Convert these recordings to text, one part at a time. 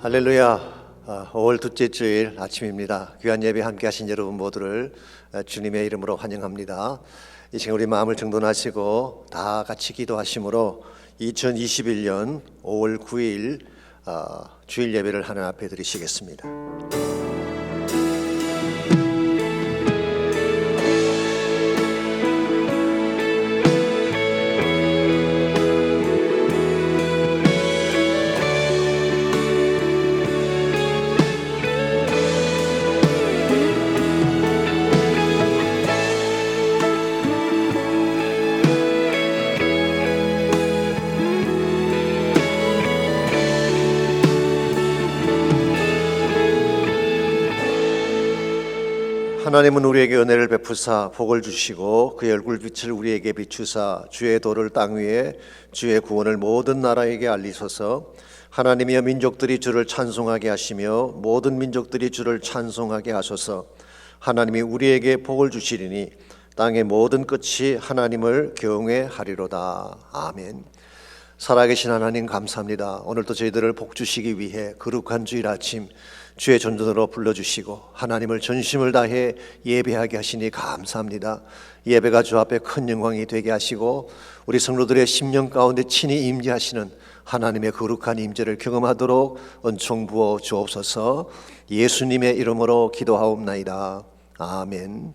할렐루야. 5월 둘째 주일 아침입니다. 귀한 예배 함께 하신 여러분 모두를 주님의 이름으로 환영합니다. 이 시간 우리 마음을 정돈하시고 다 같이 기도하심으로 2021년 5월 9일 주일 예배를 하나님 앞에 드리시겠습니다. 하나님은 우리에게 은혜를 베푸사 복을 주시고 그의 얼굴빛을 우리에게 비추사 주의 도를 땅 위에 주의 구원을 모든 나라에게 알리소서. 하나님이여 민족들이 주를 찬송하게 하시며 모든 민족들이 주를 찬송하게 하소서. 하나님이 우리에게 복을 주시리니 땅의 모든 끝이 하나님을 경외하리로다. 아멘. 살아계신 하나님 감사합니다. 오늘도 저희들을 복 주시기 위해 거룩한 주일 아침 주의 전전으로 불러주시고 하나님을 전심을 다해 예배하게 하시니 감사합니다. 예배가 주 앞에 큰 영광이 되게 하시고 우리 성도들의 심령 가운데 친히 임재하시는 하나님의 거룩한 임재를 경험하도록 은총 부어 주옵소서. 예수님의 이름으로 기도하옵나이다. 아멘.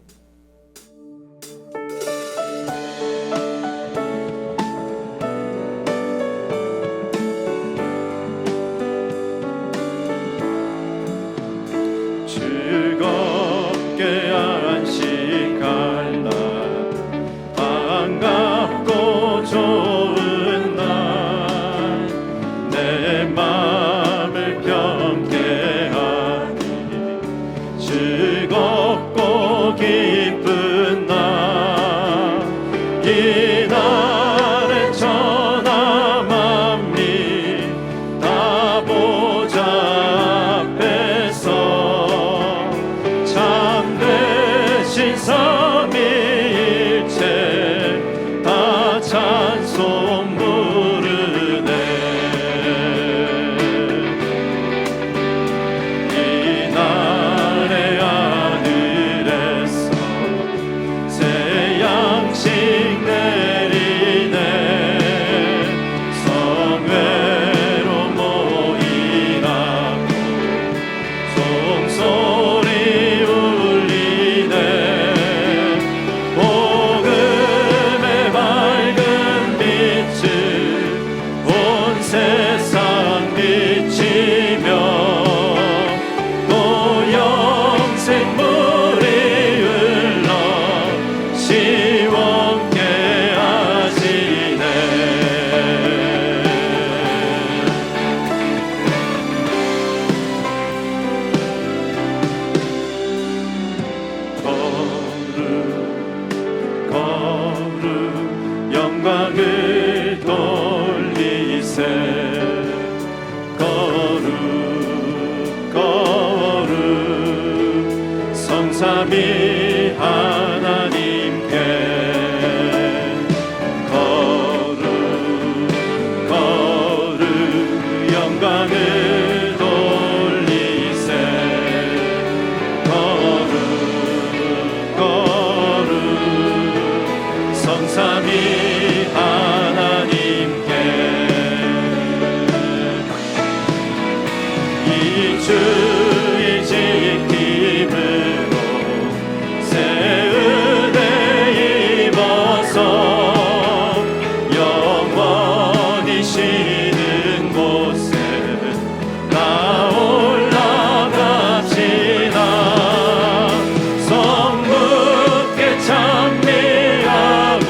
찬미하고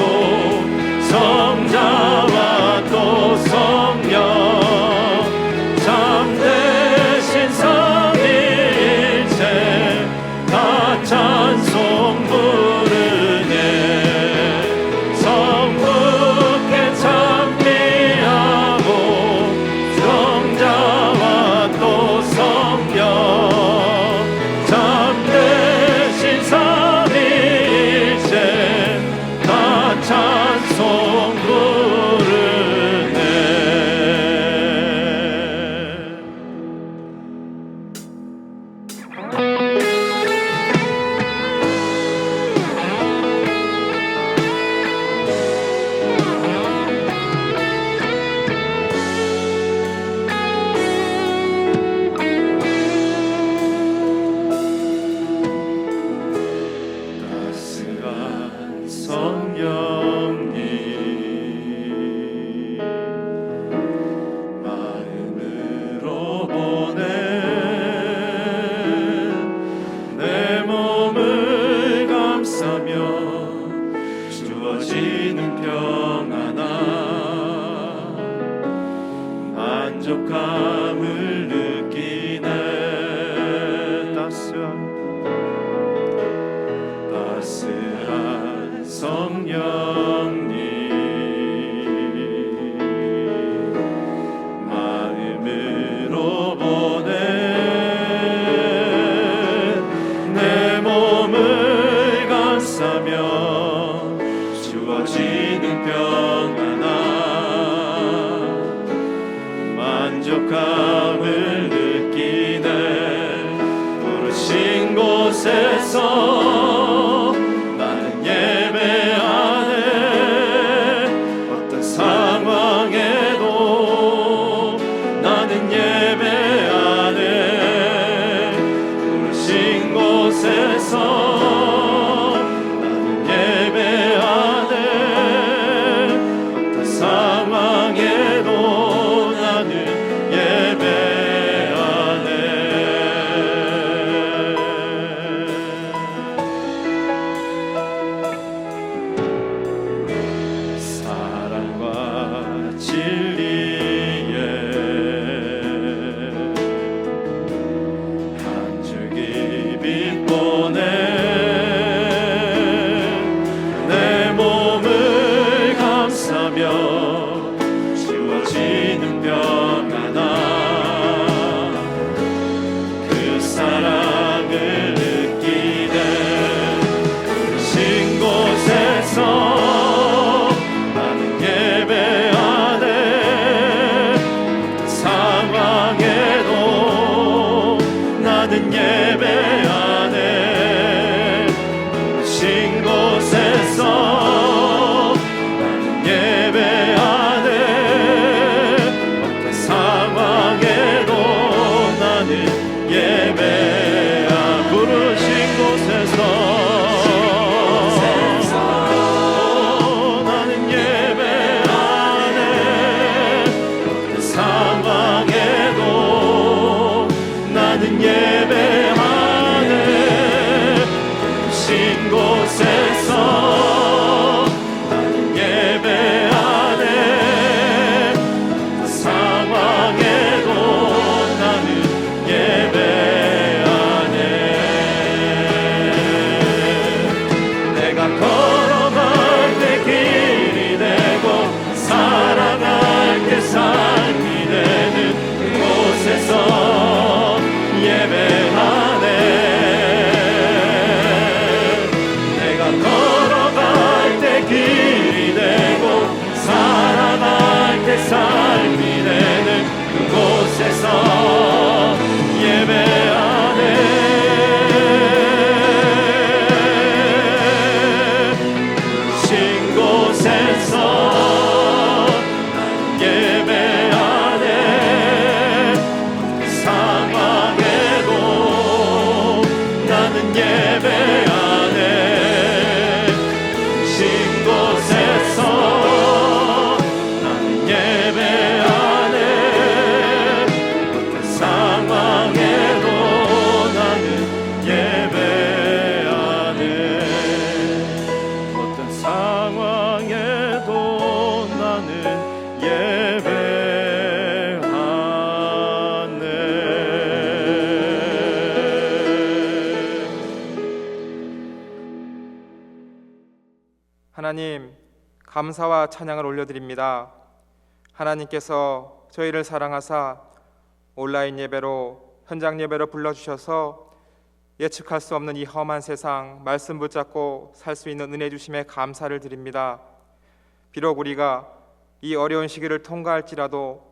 성장 주어지는 평안함, 만족함을 느끼네. 따스한 성령님 마음으로 보내 내 몸을 감싸며 주어지는 평안함, 만족함을 느끼네. 부르신 곳에서 나는 예배하네. 어떤 상황에도 나는 예배하네. 부르신 곳에서 나는 예배하네. 어떤 상황에도 나는 예배하네. 사랑과 진리에 한 줄기 빛 보내 내 몸을 감싸며 주어지는 평안함, 그 사랑을 느끼네. 부르신 곳에서 나는 예배하네. 어떤 상황에도 나는 예배하네. 부르신 곳에서 나는 예배하네. 어떤 상황에도 나는 예배하. 부르신 곳에서 나는 예배하네. 어떤 상황에도 나는 예배하네. 부르신 곳에서 나는 예배하네. 어떤 상황에도 나는 예배하네. 내가 걸어갈 때 길이 되고 살아갈 때 삶이 되는 그곳에서 예배하네. 내가 걸어갈 때 길이 되고 살아갈 때 삶이 되는 그곳에서 예배하네. 신 곳에서 나는 예배하네. 상황에도 나는 예배하네. 신 곳에서 나는 예배하네. 어떤 상황에도 나는 예배하네. 어떤 상황에도 나는 예배하네. 하나님, 감사와 찬양을 올려드립니다. 하나님께서 저희를 사랑하사 온라인 예배로, 현장 예배로 불러주셔서 예측할 수 없는 이 험한 세상 말씀 붙잡고 살 수 있는 은혜 주심에 감사를 드립니다. 비록 우리가 이 어려운 시기를 통과할지라도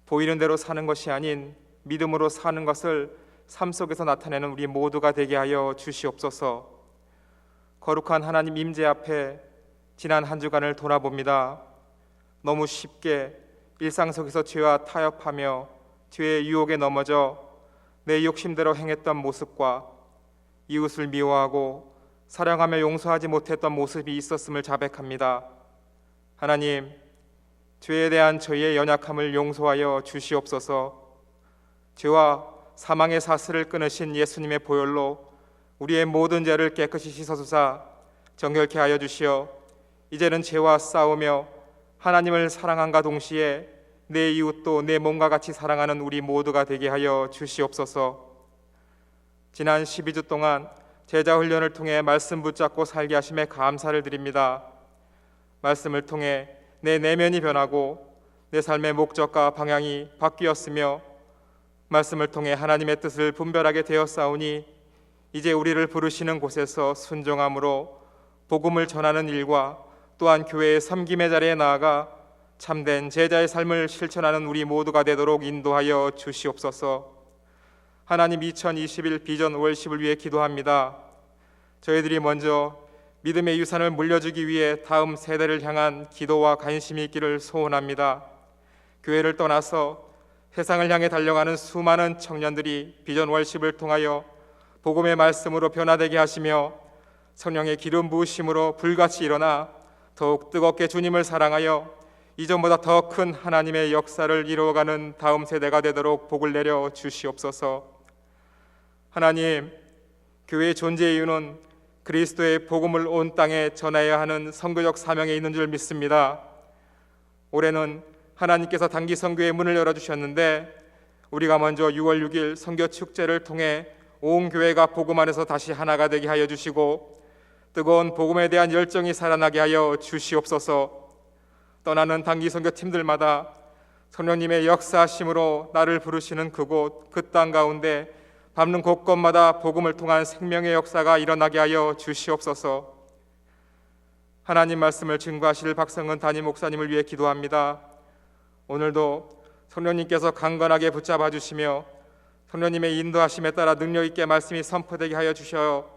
보이는 대로 사는 것이 아닌 믿음으로 사는 것을 삶 속에서 나타내는 우리 모두가 되게 하여 주시옵소서. 거룩한 하나님 임재 앞에 지난 한 주간을 돌아봅니다. 너무 쉽게 일상 속에서 죄와 타협하며 죄의 유혹에 넘어져 내 욕심대로 행했던 모습과 이웃을 미워하고 사랑하며 용서하지 못했던 모습이 있었음을 자백합니다. 하나님, 죄에 대한 저희의 연약함을 용서하여 주시옵소서. 죄와 사망의 사슬을 끊으신 예수님의 보혈로 우리의 모든 죄를 깨끗이 씻어주사 정결케 하여 주시어 이제는 죄와 싸우며 하나님을 사랑함과 동시에 내 이웃도 내 몸과 같이 사랑하는 우리 모두가 되게 하여 주시옵소서. 지난 12주 동안 제자 훈련을 통해 말씀 붙잡고 살게 하심에 감사를 드립니다. 말씀을 통해 내 내면이 변하고 내 삶의 목적과 방향이 바뀌었으며 말씀을 통해 하나님의 뜻을 분별하게 되었사오니 이제 우리를 부르시는 곳에서 순종함으로 복음을 전하는 일과 또한 교회의 섬김의 자리에 나아가 참된 제자의 삶을 실천하는 우리 모두가 되도록 인도하여 주시옵소서. 하나님, 2021 비전 월십을 위해 기도합니다. 저희들이 먼저 믿음의 유산을 물려주기 위해 다음 세대를 향한 기도와 관심이 있기를 소원합니다. 교회를 떠나서 세상을 향해 달려가는 수많은 청년들이 비전 월십을 통하여 복음의 말씀으로 변화되게 하시며 성령의 기름 부으심으로 불같이 일어나 더욱 뜨겁게 주님을 사랑하여 이전보다 더 큰 하나님의 역사를 이루어가는 다음 세대가 되도록 복을 내려 주시옵소서. 하나님, 교회의 존재 이유는 그리스도의 복음을 온 땅에 전해야 하는 선교적 사명에 있는 줄 믿습니다. 올해는 하나님께서 단기 선교의 문을 열어주셨는데 우리가 먼저 6월 6일 선교 축제를 통해 온 교회가 복음 안에서 다시 하나가 되게 하여 주시고 뜨거운 복음에 대한 열정이 살아나게 하여 주시옵소서. 떠나는 단기 선교 팀들마다 성령님의 역사하심으로 나를 부르시는 그곳 그 땅 가운데 밟는 곳곳마다 복음을 통한 생명의 역사가 일어나게 하여 주시옵소서. 하나님 말씀을 증거하실 박성은 담임 목사님을 위해 기도합니다. 오늘도 성령님께서 강건하게 붙잡아 주시며 성령님의 인도하심에 따라 능력 있게 말씀이 선포되게 하여 주셔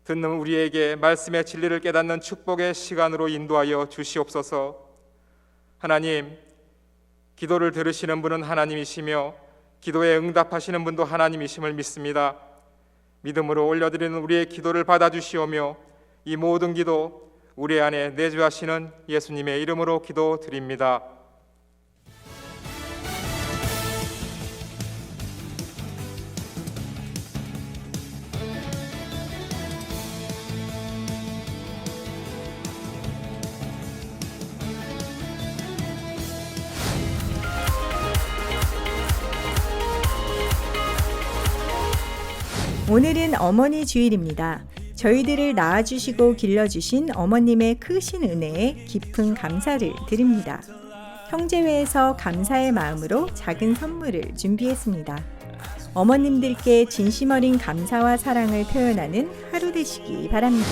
듣는 우리에게 말씀의 진리를 깨닫는 축복의 시간으로 인도하여 주시옵소서. 하나님, 기도를 들으시는 분은 하나님이시며 기도에 응답하시는 분도 하나님이심을 믿습니다. 믿음으로 올려드리는 우리의 기도를 받아주시오며 이 모든 기도 우리 안에 내주하시는 예수님의 이름으로 기도드립니다. 오늘은 어머니 주일입니다. 저희들을 낳아주시고 길러주신 어머님의 크신 은혜에 깊은 감사를 드립니다. 형제회에서 감사의 마음으로 작은 선물을 준비했습니다. 어머님들께 진심 어린 감사와 사랑을 표현하는 하루 되시기 바랍니다.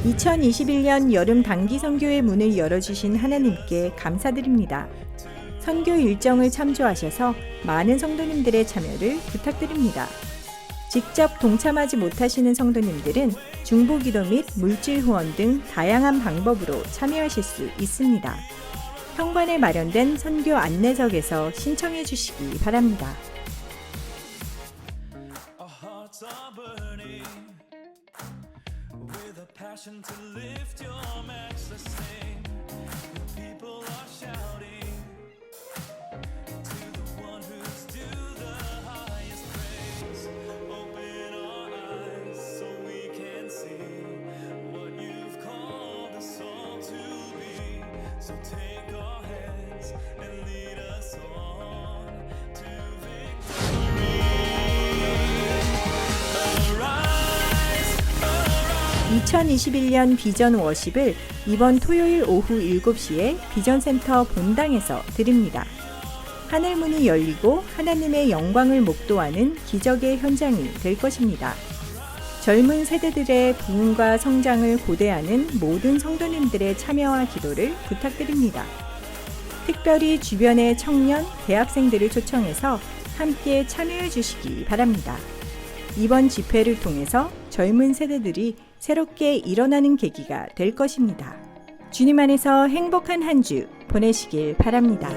2021년 여름 단기 선교의 문을 열어주신 하나님께 감사드립니다. 선교 일정을 참조하셔서 많은 성도님들의 참여를 부탁드립니다. 직접 동참하지 못하시는 성도님들은 중보기도 및 물질 후원 등 다양한 방법으로 참여하실 수 있습니다. 현관에 마련된 선교 안내석에서 신청해 주시기 바랍니다. So take our hands and lead us on to victory. Arise, arise. 2021년 비전 워십을 이번 토요일 오후 7시에 비전센터 본당에서 드립니다. 하늘문이 열리고 하나님의 영광을 목도하는 기적의 현장이 될 것입니다. 젊은 세대들의 부흥과 성장을 고대하는 모든 성도님들의 참여와 기도를 부탁드립니다. 특별히 주변의 청년, 대학생들을 초청해서 함께 참여해 주시기 바랍니다. 이번 집회를 통해서 젊은 세대들이 새롭게 일어나는 계기가 될 것입니다. 주님 안에서 행복한 한 주 보내시길 바랍니다.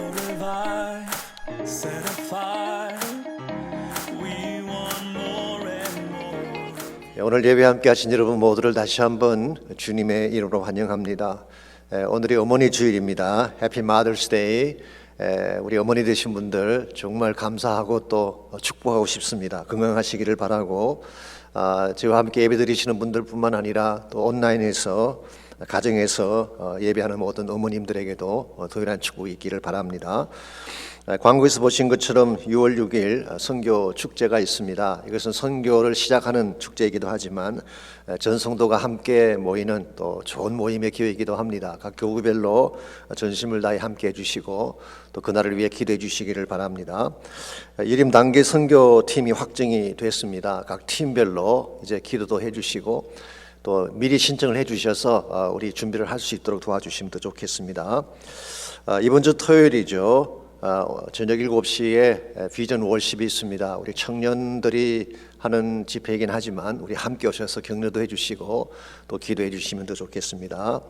Set afire. We want more and more. 오늘 예배 함께 하신 여러분 모두를 다시 한번 주님의 이름으로 환영합니다. 오늘이 어머니 주일입니다. 해피 마더스 데이. 우리 어머니 되신 분들 정말 감사하고 또 축복하고 싶습니다. 건강하시기를 바라고 저와 함께 예배드리시는 분들뿐만 아니라 또 온라인에서 가정에서 예배하는 모든 어머님들에게도 동일한 축복이 있기를 바랍니다. 광고에서 보신 것처럼 6월 6일 선교 축제가 있습니다. 이것은 선교를 시작하는 축제이기도 하지만 전 성도가 함께 모이는 또 좋은 모임의 기회이기도 합니다. 각 교구별로 전심을 다해 함께 해주시고 또 그날을 위해 기도해 주시기를 바랍니다. 이름 단계 선교팀이 확정이 됐습니다. 각 팀별로 이제 기도도 해주시고 또 미리 신청을 해주셔서 우리 준비를 할 수 있도록 도와주시면 더 좋겠습니다. 이번 주 토요일이죠. 저녁 7시에 비전 월십이 있습니다. 우리 청년들이 하는 집회이긴 하지만 우리 함께 오셔서 격려도 해주시고 또 기도해 주시면 더 좋겠습니다.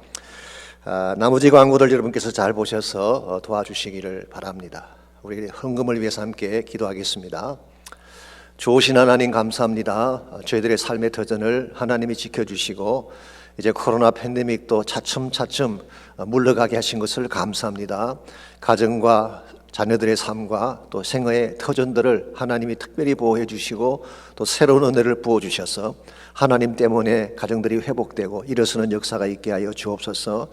나머지 광고들 여러분께서 잘 보셔서 도와주시기를 바랍니다. 우리 헌금을 위해서 함께 기도하겠습니다. 좋으신 하나님 감사합니다. 저희들의 삶의 터전을 하나님이 지켜주시고 이제 코로나 팬데믹도 차츰차츰 물러가게 하신 것을 감사합니다. 가정과 자녀들의 삶과 또 생애의 터전들을 하나님이 특별히 보호해 주시고 또 새로운 은혜를 부어주셔서 하나님 때문에 가정들이 회복되고 일어서는 역사가 있게 하여 주옵소서.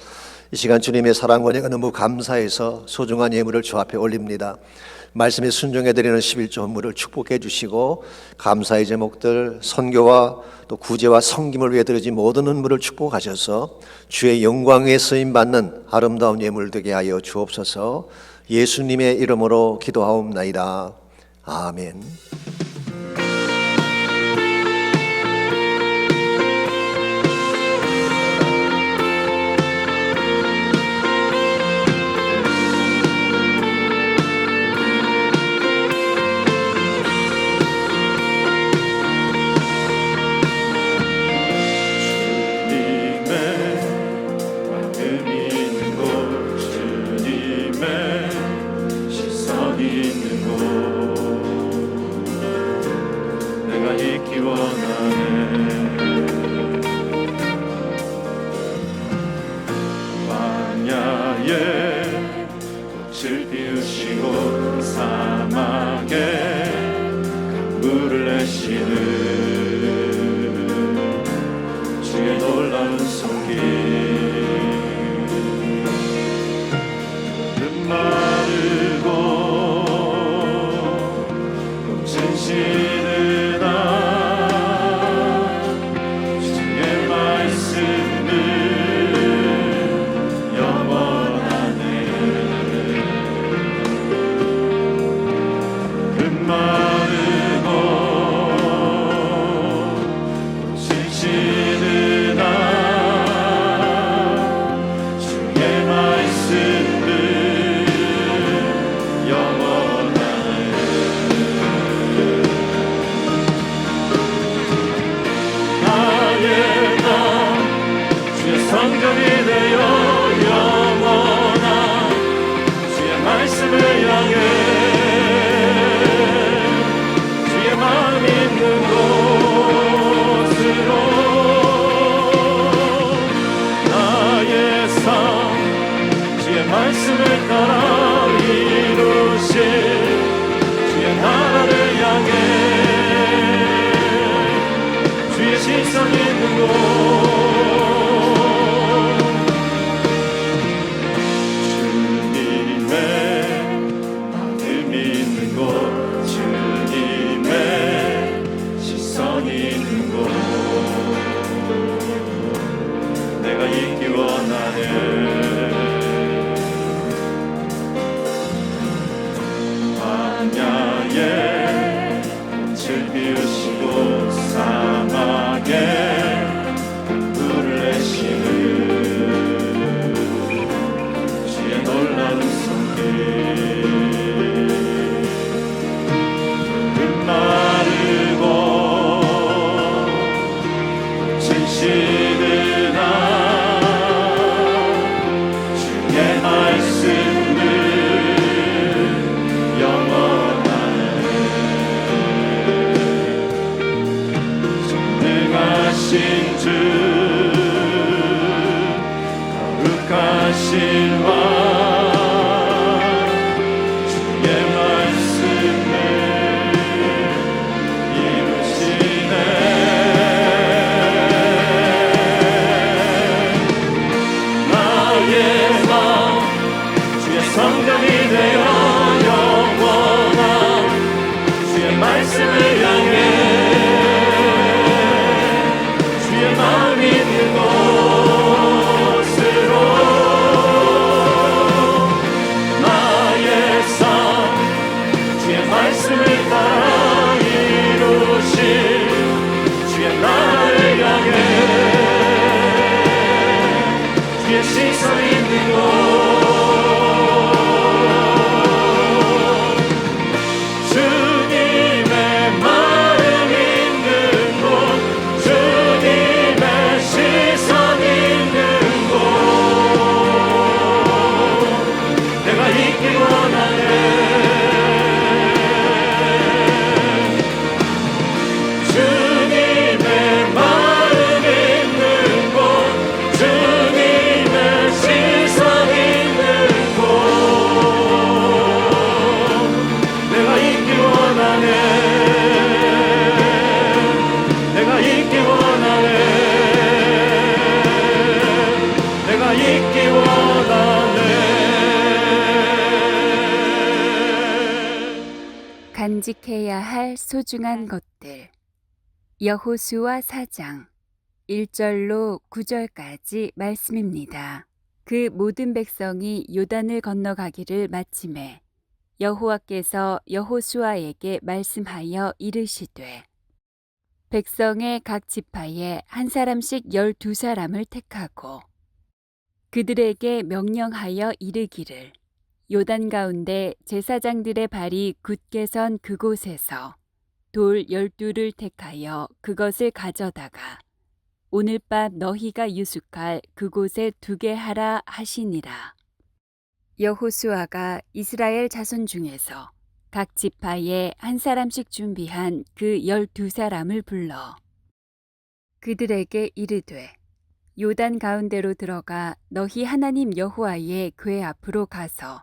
이 시간 주님의 사랑 은혜가 너무 감사해서 소중한 예물을 주 앞에 올립니다. 말씀에 순종해드리는 11조 헌물을 축복해 주시고 감사의 제목들 선교와 또 구제와 섬김을 위해 드려진 모든 헌물을 축복하셔서 주의 영광에 쓰임받는 아름다운 예물 되게 하여 주옵소서. 예수님의 이름으로 기도하옵나이다. 아멘. 꽃을 피우시고 사막에 물을 내시는 주의 놀라운 손길 마르고 진실은 주의 말씀을 영원하네 마르고 진실은 주의 말씀을 영원하네 나의 나 주의 성전이 되어 영원한 주의 말씀을 향해 주의 마음 있는 곳으로 나의 삶 주의 말씀을 따라 이루실 주의 나라를 향해 주의 신성 있는 곳 주님의 마음이 있는 곳 주님의 시선이 있는 곳 내가 있기 원하네 광야에 꽃을 피우시고 사막에 마음 있는 곳으로 나의 삶 주의 말씀을 따라 이루신 주의 나라를 향해 주의 시선 있는 곳 주님의 마음 있는 곳 주님의 시선 있는 곳 내가 있기 원하네 주님의 마음 있는 곳 주님의 시선 있는 곳 내가 있기 원하네 내가 있기 원하네 내가 있기 원하네 간직해야 할 소중한 것들. 여호수아 4장 1절로 9절까지 말씀입니다. 그 모든 백성이 요단을 건너가기를 마침에 여호와께서 여호수아에게 말씀하여 이르시되 백성의 각 지파에 한 사람씩 12사람을 택하고 그들에게 명령하여 이르기를 요단 가운데 제사장들의 발이 굳게 선 그곳에서 돌 12를 택하여 그것을 가져다가 오늘 밤 너희가 유숙할 그곳에 두게 하라 하시니라. 여호수아가 이스라엘 자손 중에서 각 지파에 한 사람씩 준비한 그 12사람을 불러 그들에게 이르되 요단 가운데로 들어가 너희 하나님 여호와의 궤 앞으로 가서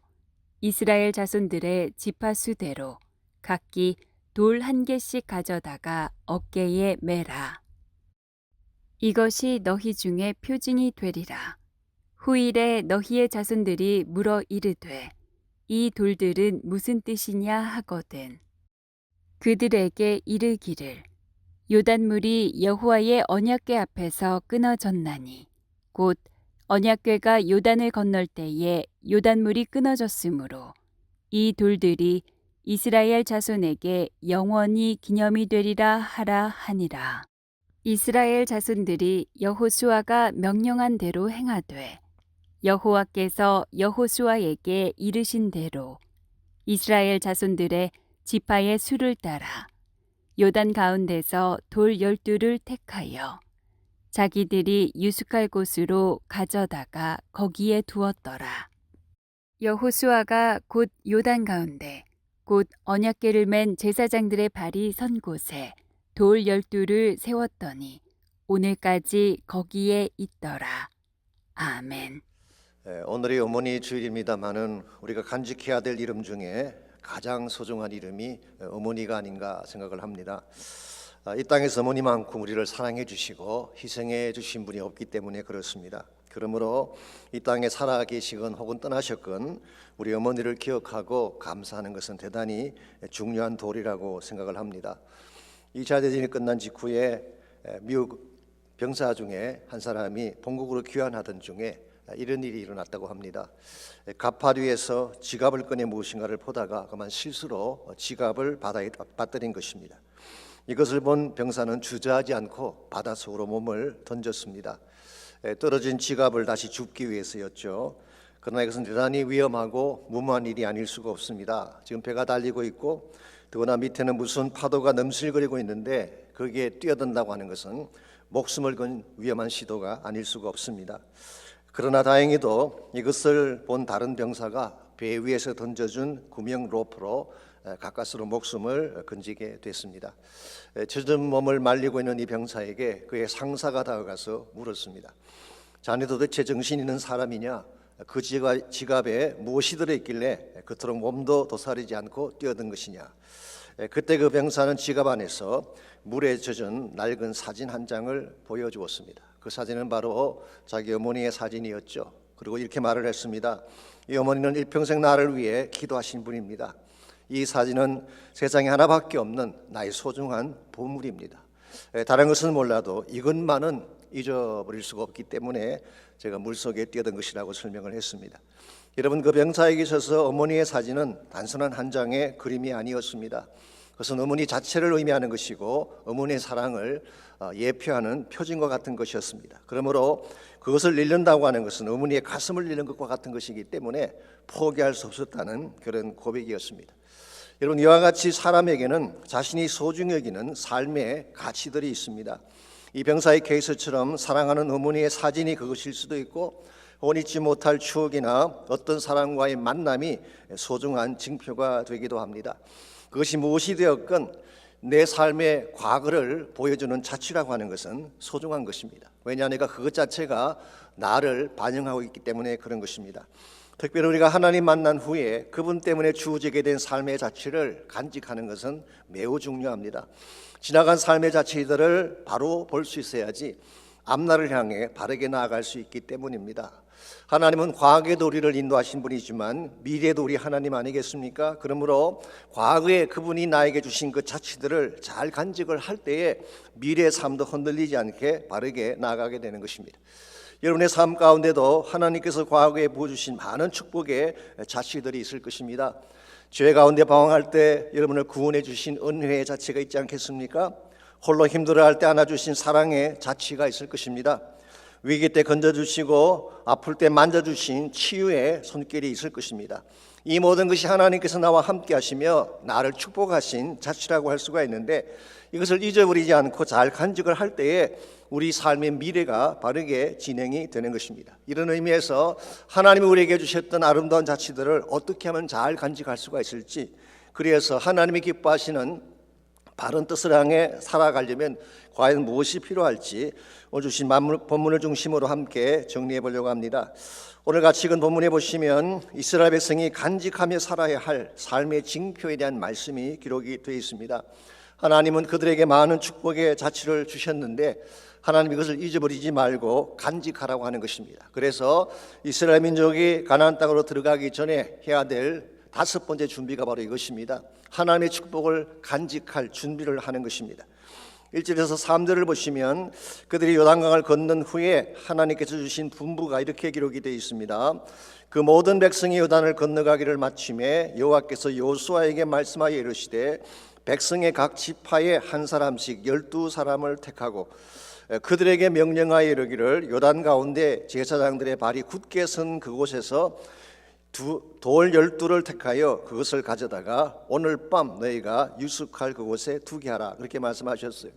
이스라엘 자손들의 지파 수대로 각기 돌 1개씩 가져다가 어깨에 매라. 이것이 너희 중에 표징이 되리라. 후일에 너희의 자손들이 물어 이르되 이 돌들은 무슨 뜻이냐 하거든. 그들에게 이르기를 요단물이 여호와의 언약궤 앞에서 끊어졌나니 곧 언약궤가 요단을 건널 때에 요단물이 끊어졌으므로 이 돌들이 이스라엘 자손에게 영원히 기념이 되리라 하라 하니라. 이스라엘 자손들이 여호수아가 명령한 대로 행하되 여호와께서 여호수아에게 이르신 대로 이스라엘 자손들의 지파의 수를 따라 요단 가운데서 돌 12를 택하여 자기들이 유숙할 곳으로 가져다가 거기에 두었더라. 여호수아가 곧 요단 가운데 곧 언약궤를 맨 제사장들의 발이 선 곳에 돌 12를 세웠더니 오늘까지 거기에 있더라. 아멘. 오늘이 어머니 주일입니다마는 우리가 간직해야 될 이름 중에 가장 소중한 이름이 어머니가 아닌가 생각을 합니다. 이 땅에서 어머니만큼 우리를 사랑해 주시고 희생해 주신 분이 없기 때문에 그렇습니다. 그러므로 이 땅에 살아 계시건 혹은 떠나셨건 우리 어머니를 기억하고 감사하는 것은 대단히 중요한 도리라고 생각을 합니다. 2차 대전이 끝난 직후에 미국 병사 중에 한 사람이 본국으로 귀환하던 중에 이런 일이 일어났다고 합니다. 가파류에서 지갑을 꺼내 무엇인가를 보다가 그만 실수로 지갑을 바다에 빠뜨린 것입니다. 이것을 본 병사는 주저하지 않고 바다 속으로 몸을 던졌습니다. 떨어진 지갑을 다시 줍기 위해서였죠. 그러나 이것은 대단히 위험하고 무모한 일이 아닐 수가 없습니다. 지금 배가 달리고 있고 더구나 밑에는 무슨 파도가 넘실거리고 있는데 거기에 뛰어든다고 하는 것은 목숨을 건 위험한 시도가 아닐 수가 없습니다. 그러나 다행히도 이것을 본 다른 병사가 배 위에서 던져준 구명 로프로 가까스로 목숨을 건지게 됐습니다. 젖은 몸을 말리고 있는 이 병사에게 그의 상사가 다가가서 물었습니다. 자네 도대체 정신 있는 사람이냐? 그 지갑에 무엇이 들어있길래 그토록 몸도 도사리지 않고 뛰어든 것이냐? 그때 그 병사는 지갑 안에서 물에 젖은 낡은 사진 한 장을 보여주었습니다. 그 사진은 바로 자기 어머니의 사진이었죠. 그리고 이렇게 말을 했습니다. 이 어머니는 일평생 나를 위해 기도하신 분입니다. 이 사진은 세상에 하나밖에 없는 나의 소중한 보물입니다. 다른 것은 몰라도 이것만은 잊어버릴 수가 없기 때문에 제가 물속에 뛰어든 것이라고 설명을 했습니다. 여러분, 그 병사에 계셔서 어머니의 사진은 단순한 한 장의 그림이 아니었습니다. 그것은 어머니 자체를 의미하는 것이고 어머니의 사랑을 예표하는 표징과 같은 것이었습니다. 그러므로 그것을 잃는다고 하는 것은 어머니의 가슴을 잃는 것과 같은 것이기 때문에 포기할 수 없었다는 그런 고백이었습니다. 여러분, 이와 같이 사람에게는 자신이 소중히 여기는 삶의 가치들이 있습니다. 이 병사의 케이스처럼 사랑하는 어머니의 사진이 그것일 수도 있고 혹은 잊지 못할 추억이나 어떤 사람과의 만남이 소중한 징표가 되기도 합니다. 그것이 무엇이 되었건 내 삶의 과거를 보여주는 자취라고 하는 것은 소중한 것입니다. 왜냐, 내가 그것 자체가 나를 반영하고 있기 때문에 그런 것입니다. 특별히 우리가 하나님 만난 후에 그분 때문에 주어지게 된 삶의 자취를 간직하는 것은 매우 중요합니다. 지나간 삶의 자취들을 바로 볼 수 있어야지 앞날을 향해 바르게 나아갈 수 있기 때문입니다. 하나님은 과거에도 우리를 인도하신 분이지만 미래도 우리 하나님 아니겠습니까? 그러므로 과거에 그분이 나에게 주신 그 자취들을 잘 간직을 할 때에 미래의 삶도 흔들리지 않게 바르게 나아가게 되는 것입니다. 여러분의 삶 가운데도 하나님께서 과거에 부어주신 많은 축복의 자취들이 있을 것입니다. 죄 가운데 방황할 때 여러분을 구원해 주신 은혜의 자취가 있지 않겠습니까? 홀로 힘들어할 때 안아주신 사랑의 자취가 있을 것입니다. 위기 때 건져주시고 아플 때 만져주신 치유의 손길이 있을 것입니다. 이 모든 것이 하나님께서 나와 함께 하시며 나를 축복하신 자취라고 할 수가 있는데 이것을 잊어버리지 않고 잘 간직을 할 때에 우리 삶의 미래가 바르게 진행이 되는 것입니다. 이런 의미에서 하나님이 우리에게 주셨던 아름다운 자취들을 어떻게 하면 잘 간직할 수가 있을지, 그래서 하나님이 기뻐하시는 바른 뜻을 향해 살아가려면 과연 무엇이 필요할지 오늘 주신 본문을 중심으로 함께 정리해 보려고 합니다. 오늘 같이 읽은 본문에 보시면 이스라엘 백성이 간직하며 살아야 할 삶의 징표에 대한 말씀이 기록이 되어 있습니다. 하나님은 그들에게 많은 축복의 자취를 주셨는데 하나님 이것을 잊어버리지 말고 간직하라고 하는 것입니다. 그래서 이스라엘 민족이 가나안 땅으로 들어가기 전에 해야 될 다섯 번째 준비가 바로 이것입니다. 하나님의 축복을 간직할 준비를 하는 것입니다. 1절에서 3절을 보시면 그들이 요단강을 건넌 후에 하나님께서 주신 분부가 이렇게 기록이 되어 있습니다. 그 모든 백성이 요단을 건너가기를 마침에 여호와께서 요수아에게 말씀하여 이르시되 백성의 각 지파에 한 사람씩 12사람을 택하고 그들에게 명령하여 이르기를 요단 가운데 제사장들의 발이 굳게 선 그곳에서 돌 12를 택하여 그것을 가져다가 오늘 밤 너희가 유숙할 그곳에 두게 하라, 그렇게 말씀하셨어요.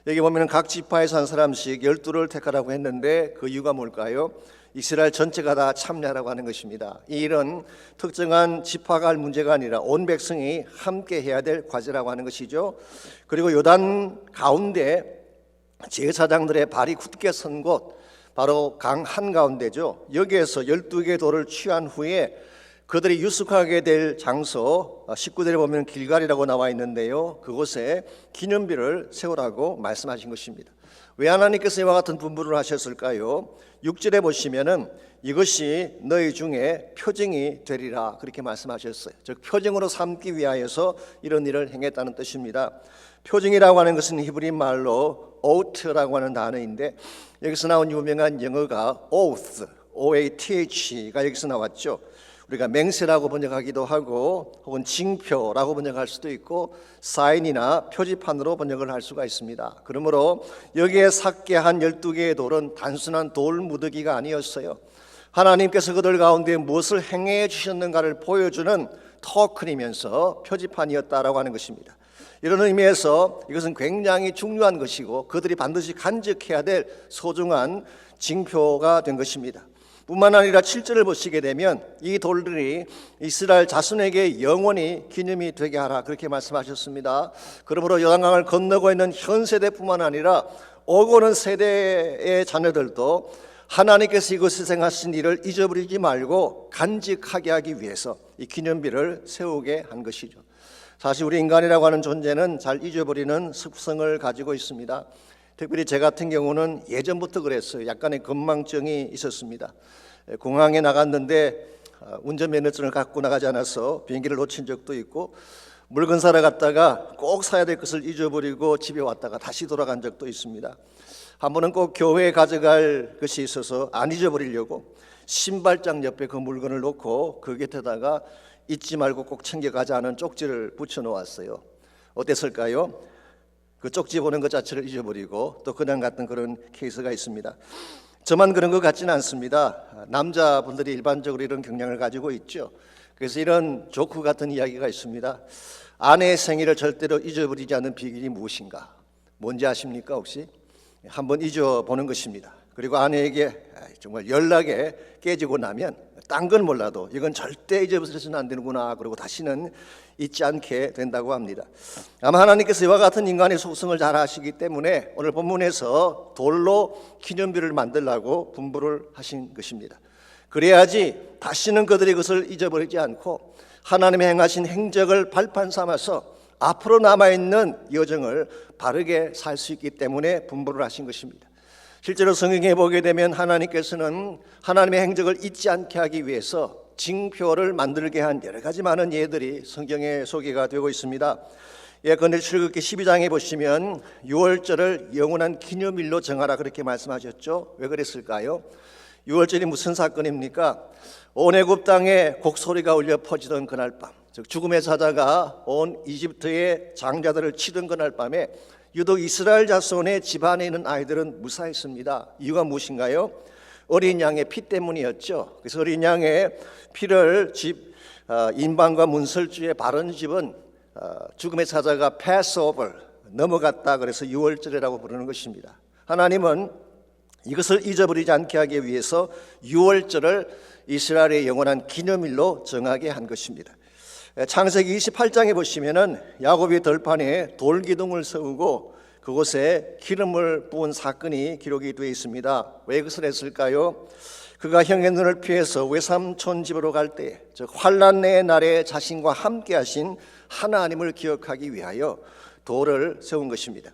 여기 보면 각 지파에서 한 사람씩 12를 택하라고 했는데 그 이유가 뭘까요? 이스라엘 전체가 다 참여하라고 하는 것입니다. 이 일은 특정한 지파가 할 문제가 아니라 온 백성이 함께 해야 될 과제라고 하는 것이죠. 그리고 요단 가운데 제사장들의 발이 굳게 선 곳, 바로 강 한가운데죠. 여기에서 12개의 돌을 취한 후에 그들이 유숙하게 될 장소 19절에 보면 길갈이라고 나와 있는데요, 그곳에 기념비를 세우라고 말씀하신 것입니다. 왜 하나님께서 이와 같은 분부를 하셨을까요? 6절에 보시면은 이것이 너희 중에 표징이 되리라, 그렇게 말씀하셨어요. 즉 표징으로 삼기 위하여서 이런 일을 행했다는 뜻입니다. 표징이라고 하는 것은 히브리 말로 oath라고 하는 단어인데 여기서 나온 유명한 영어가 oath, O-A-T-H가 여기서 나왔죠. 우리가 맹세라고 번역하기도 하고 혹은 징표라고 번역할 수도 있고 사인이나 표지판으로 번역을 할 수가 있습니다. 그러므로 여기에 삭게 한 12개의 돌은 단순한 돌 무더기가 아니었어요. 하나님께서 그들 가운데 무엇을 행해 주셨는가를 보여주는 토큰이면서 표지판이었다라고 하는 것입니다. 이런 의미에서 이것은 굉장히 중요한 것이고 그들이 반드시 간직해야 될 소중한 징표가 된 것입니다. 뿐만 아니라 7절을 보시게 되면 이 돌들이 이스라엘 자손에게 영원히 기념이 되게 하라, 그렇게 말씀하셨습니다. 그러므로 요단강을 건너고 있는 현 세대뿐만 아니라 오고 오는 세대의 자녀들도 하나님께서 이것을 행하신 일을 잊어버리지 말고 간직하게 하기 위해서 이 기념비를 세우게 한 것이죠. 사실 우리 인간이라고 하는 존재는 잘 잊어버리는 습성을 가지고 있습니다. 특별히 제 같은 경우는 예전부터 그랬어요. 약간의 건망증이 있었습니다. 공항에 나갔는데 운전면허증을 갖고 나가지 않아서 비행기를 놓친 적도 있고, 물건 사러 갔다가 꼭 사야 될 것을 잊어버리고 집에 왔다가 다시 돌아간 적도 있습니다. 한 번은 꼭 교회에 가져갈 것이 있어서 안 잊어버리려고 신발장 옆에 그 물건을 놓고 그 곁에다가 잊지 말고 꼭 챙겨가자는 쪽지를 붙여 놓았어요. 어땠을까요? 그 쪽지 보는 것 자체를 잊어버리고 또 그냥 갔던 그런 케이스가 있습니다. 저만 그런 것 같지는 않습니다. 남자분들이 일반적으로 이런 경향을 가지고 있죠. 그래서 이런 조크 같은 이야기가 있습니다. 아내의 생일을 절대로 잊어버리지 않는 비결이 무엇인가? 뭔지 아십니까 혹시? 한번 잊어보는 것입니다. 그리고 아내에게 정말 연락에 깨지고 나면 딴 건 몰라도 이건 절대 잊어버려서는 안 되는구나, 그리고 다시는 잊지 않게 된다고 합니다. 아마 하나님께서 이와 같은 인간의 속성을 잘 아시기 때문에 오늘 본문에서 돌로 기념비를 만들라고 분부를 하신 것입니다. 그래야지 다시는 그들이 그것을 잊어버리지 않고 하나님의 행하신 행적을 발판 삼아서 앞으로 남아있는 여정을 바르게 살 수 있기 때문에 분부를 하신 것입니다. 실제로 성경에 보게 되면 하나님께서는 하나님의 행적을 잊지 않게 하기 위해서 징표를 만들게 한 여러 가지 많은 예들이 성경에 소개가 되고 있습니다. 예컨대 출애굽기 12장에 보시면 유월절을 영원한 기념일로 정하라 그렇게 말씀하셨죠. 왜 그랬을까요? 유월절이 무슨 사건입니까? 온 애굽 땅에 곡소리가 울려 퍼지던 그날 밤, 즉 죽음의 사자가 온 이집트의 장자들을 치던 그날 밤에 유독 이스라엘 자손의 집안에 있는 아이들은 무사했습니다. 이유가 무엇인가요? 어린 양의 피 때문이었죠. 그래서 어린 양의 피를 집 인방과 문설주에 바른 집은 죽음의 사자가 패스오버, 넘어갔다, 그래서 유월절이라고 부르는 것입니다. 하나님은 이것을 잊어버리지 않게 하기 위해서 유월절을 이스라엘의 영원한 기념일로 정하게 한 것입니다. 창세기 28장에 보시면은 야곱이 들판에 돌기둥을 세우고 그곳에 기름을 부은 사건이 기록이 되어 있습니다. 왜 그것을 했을까요? 그가 형의 눈을 피해서 외삼촌 집으로 갈 때, 즉 환난의 날에 자신과 함께 하신 하나님을 기억하기 위하여 돌을 세운 것입니다.